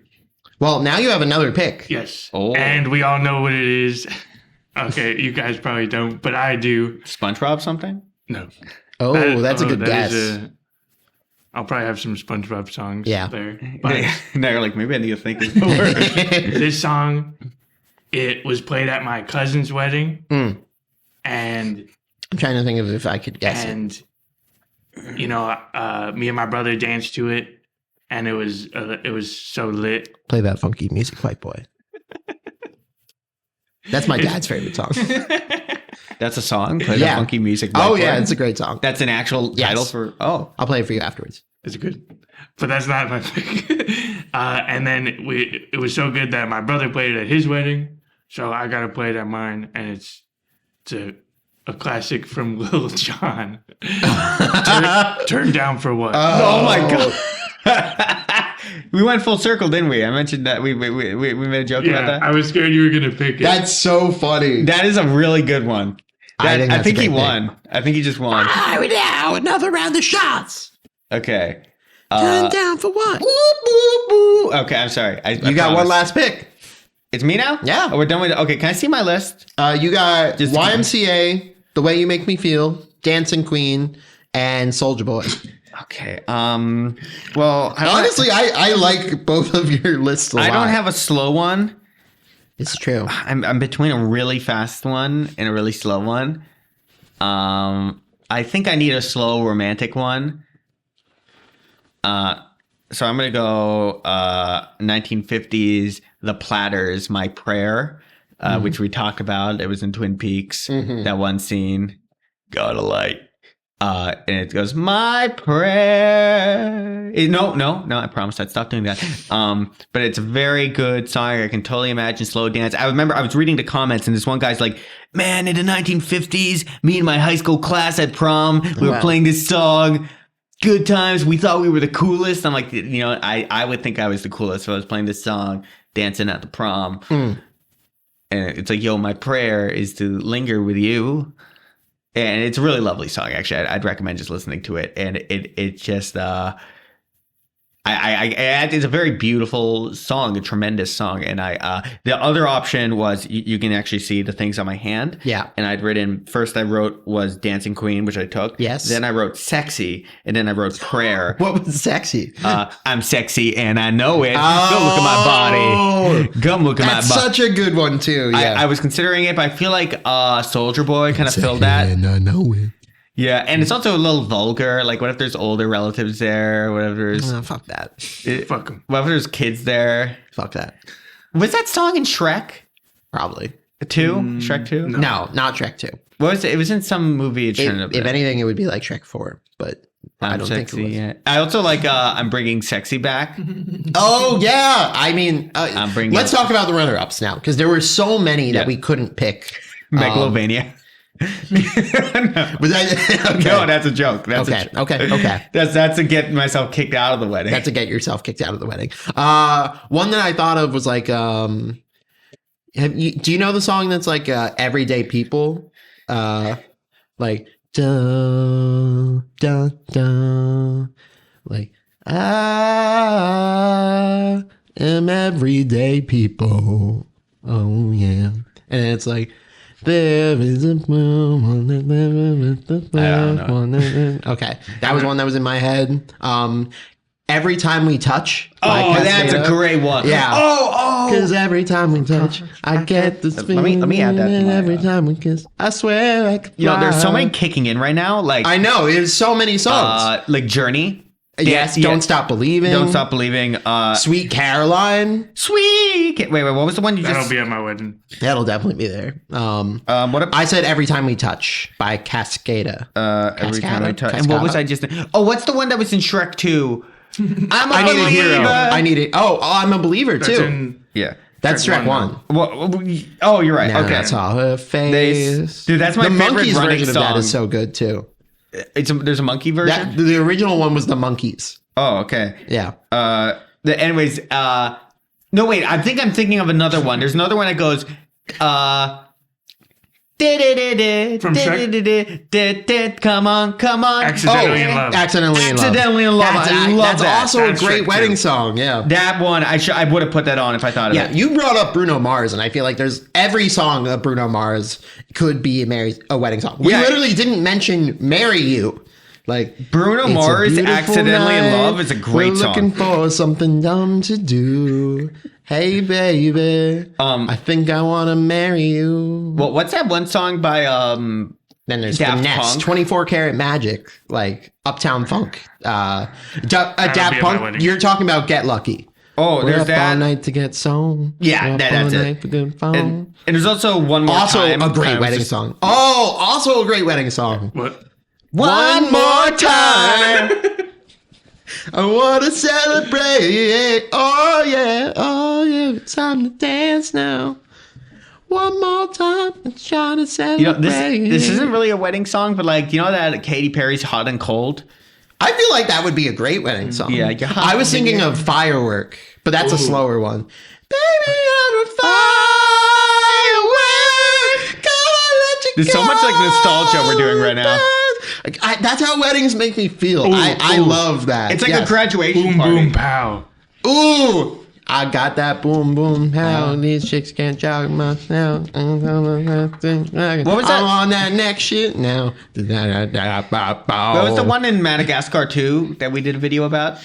Well, now you have another pick. Yes. Oh. And we all know what it is. Okay, you guys probably don't, but I do. SpongeBob something? No. Oh, that's a good guess. I'll probably have some SpongeBob songs there. But now you're like, maybe I need to think of the word. This song, it was played at my cousin's wedding. And I'm trying to think of if I could guess it. And, me and my brother danced to it. And it was so lit. Play that funky music, white boy. That's my dad's favorite song. That's a song? Play that funky music. Oh, yeah, it's a great song. That's an actual title for... Oh. I'll play it for you afterwards. It's good. But that's not my pick. And then it was so good that my brother played it at his wedding. So I got to play it at mine. And it's a classic from Lil Jon. Turn Down for What? Oh my God. We went full circle, didn't we? I mentioned that we made a joke about that. I was scared you were gonna pick it. That's so funny. That is a really good one. I think he won. I think he just won. Now another round of shots. Okay. Turn down for what? Okay, I'm sorry. You got one last pick. It's me now? Yeah. Oh, we're done with it. Okay, can I see my list? You got YMCA, The Way You Make Me Feel, Dancing Queen, and Soulja Boy. Okay. Well, Honestly, I like both of your lists a lot. I don't have a slow one. It's true. I'm between a really fast one and a really slow one. I think I need a slow romantic one. So I'm gonna go 1950s The Platters, My Prayer, which we talked about. It was in Twin Peaks. That one scene, got a light. And it goes, my prayer. No, I promise I'd stop doing that. But it's a very good song. I can totally imagine slow dance. I remember I was reading the comments and this one guy's like, man, in the 1950s, me and my high school class at prom, we were playing this song. Good times. We thought we were the coolest. I'm like, I would think I was the coolest. So I was playing this song, dancing at the prom. And it's like, yo, my prayer is to linger with you. And it's a really lovely song, actually. I'd recommend just listening to it. And it just, it's a very beautiful song, a tremendous song. And the other option was you can actually see the things on my hand. Yeah. And I'd written, first I wrote was Dancing Queen, which I took. Yes. Then I wrote Sexy. And then I wrote Prayer. What was Sexy? I'm sexy and I know it. Go look at my body. Come look at my body. That's such a good one, too. Yeah. I was considering it, but I feel like Soulja Boy kind of filled that. And I know it. Yeah, and it's also a little vulgar. Like, what if there's older relatives there? What if there's... fuck that. Fuck them. What if there's kids there? Fuck that. Was that song in Shrek Probably. 2? Shrek 2? No, not Shrek 2. What was it? It was in some movie. If anything, it would be like Shrek 4, but I don't think it was. Yeah. I also like I'm bringing Sexy back. Oh, yeah. I mean, I'm bringing let's talk about the runner-ups now, because there were so many that we couldn't pick. Megalovania. Was that, okay. No, that's a joke. That's okay. That's to get myself kicked out of the wedding. That's to get yourself kicked out of the wedding. One that I thought of was like, do you know the song that's like Everyday People? Like, dun, dun, dun. Like, I am everyday people. Oh, yeah. And it's like, there is a moon. I don't know. Okay, that was one that was in my head. Every Time We Touch. Oh, that's a great one. Yeah. Oh. Because every time we touch, I get this feeling. Let me add that to my, every time we kiss, I swear I could fly. there's so many kicking in right now. Like I know, there's so many songs. Like Journey. Yes, Don't Stop Believing. Don't Stop Believing. Sweet Caroline. Wait, what was the one you That'll just... be at my wedding. That'll definitely be there. What I said Every Time We Touch by Cascada. Every Time I touch. Cascada? And what was I just... Oh, what's the one that was in Shrek 2? I Need a Hero. I need it. Oh, I'm a Believer too. That's Shrek 1. Oh, you're right. Now Okay. I saw her face. Dude, that's my the favorite Monkeys running version song. of that is so good too. There's a monkey version? The original one was the Monkeys. Oh, okay. Yeah. Anyways, no, wait. I think I'm thinking of another one. There's another one that goes, From Shrek? Come on. Accidentally in Love. Accidentally in Love. Accidentally in Love. I love that's that. also That's a great Shrek wedding too. song. Yeah. That one, I would have put that on if I thought of it. You brought up Bruno Mars, and I feel like there's every song of Bruno Mars could be a wedding song. We literally didn't mention "Marry You." Like Bruno it's a Mars, beautiful Accidentally in night. Love is a great We're song. looking for something dumb to do. Hey, baby. I think I want to marry you. Well, what's that one song by Then there's Daft Finesse, Punk? 24 Karat Magic, like Uptown Funk. Daft be at my Punk, wedding. you're talking about Get Lucky. Oh, We're there's up all that. night to get sown. Yeah, We're up that's all it. night for good phone. And there's also One More Also Time. a great I was wedding just- song. Oh, also a great wedding song. What? One more time. I want to celebrate. Oh, yeah. It's time to dance now. One more time. It's trying to celebrate. This isn't really a wedding song, but like, you know that Katy Perry's Hot and Cold? I feel like that would be a great wedding song. Yeah, I was thinking of Firework, but that's a slower one. Baby, I'm a firework. Gonna let you There's so much like nostalgia we're doing right now. Like, that's how weddings make me feel. Ooh, I ooh. love that. It's like Yes. a graduation Boom, party. boom, pow. Ooh, I got that boom boom. How these chicks can't jog much now. What was that? I'm on that next shit now. What was the one in Madagascar too that we did a video about?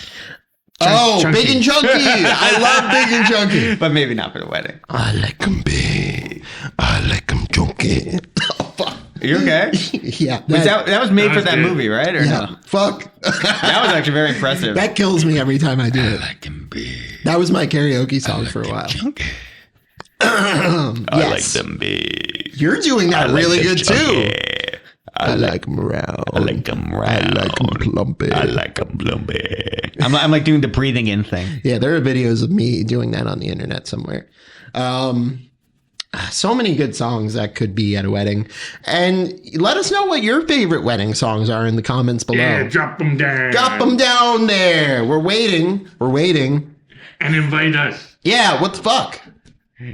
Oh, Chunky. Big and Chunky. I love Big and Chunky. But maybe not for the wedding. I like them big. I like them chunky. Oh, fuck. Are you okay? Yeah. That was made That for was that good. movie, right? Or yeah. no? Fuck. That was actually very impressive. That kills me every time I do it. like them big. That was my karaoke song for a while. I Yes. like them big. You're doing that really good too. I like them round. I like them round. I like them plumpy. I like them lumpy. I'm like doing the breathing in thing. Yeah, there are videos of me doing that on the internet somewhere. So many good songs that could be at a wedding. And let us know what your favorite wedding songs are in the comments below. Yeah, drop them down. Drop them down there. We're waiting. We're waiting. And invite us. Yeah, what the fuck?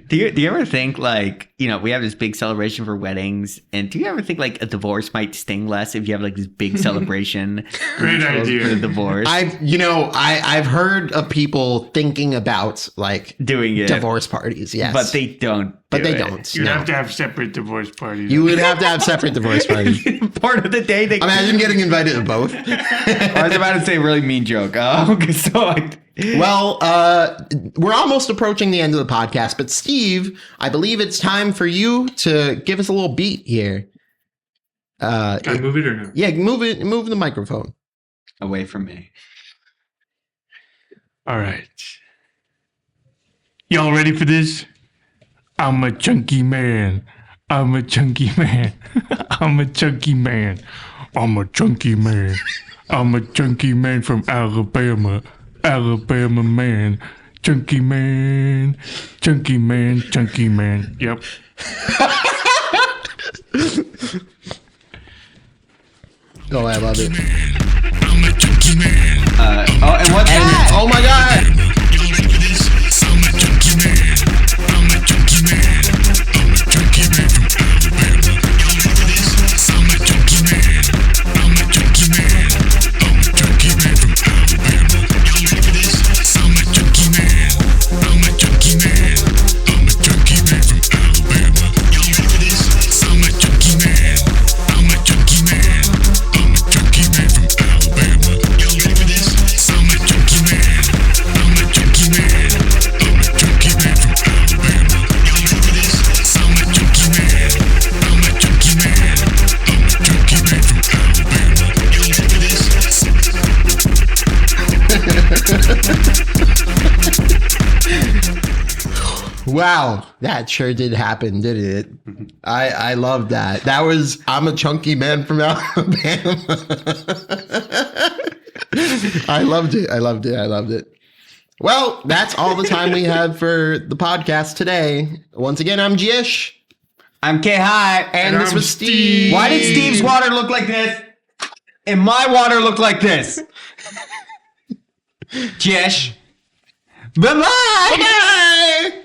Do you ever think like, you know, we have this big celebration for weddings, and do you ever think like a divorce might sting less if you have like this big celebration? Great for idea. the divorce. I've heard of people thinking about like doing it. divorce parties, yes. But they don't. But they it. don't. You'd No. have to have separate divorce parties. You would have to have separate divorce parties. Part of the day they Imagine getting invited to both. I was about to say a really mean joke. Okay, so Well, we're almost approaching the end of the podcast, but Steve, I believe it's time for you to give us a little beat here. Can I move it or no? Yeah, move the microphone. away from me. All right. Y'all ready for this? I'm a chunky man. I'm a chunky man. I'm a chunky man. I'm a chunky man. I'm a chunky man from Alabama. Alabama man. Chunky man. Chunky man. Chunky man. Yep. Oh, I love it. I'm a chunky man. And what's that? Oh my God. You ready for this? I'm a chunky man. I'm a chunky man. I'm a chunky man from Alabama. You ready for this? I'm a chunky man. I'm a chunky man. I'm a chunky man from Alabama. You ready for this? I'm a chunky man. I'm a chunky man. I'm a chunky man from Alabama. You ready for this? I'm a chunky man. I'm a chunky man. I'm a chunky man from Alabama. You ready for this? I'm a chunky man. I'm a chunky man. I'm a chunky man from Alabama. You ready for this? I'm a chunky man. I'm a chunky man. I'm a chunky man from Alabama. You ready for this? Wow, that sure did happen, didn't it? I love that. That was I'm a chunky man from Alabama. I loved it. I loved it. I loved it. Well, that's all the time we have for the podcast today. Once again, I'm Jyesh, I'm K-High. and this I'm was Steve. Steve. Why did Steve's water look like this? And my water look like this? Jesh. Bye-bye. Bye.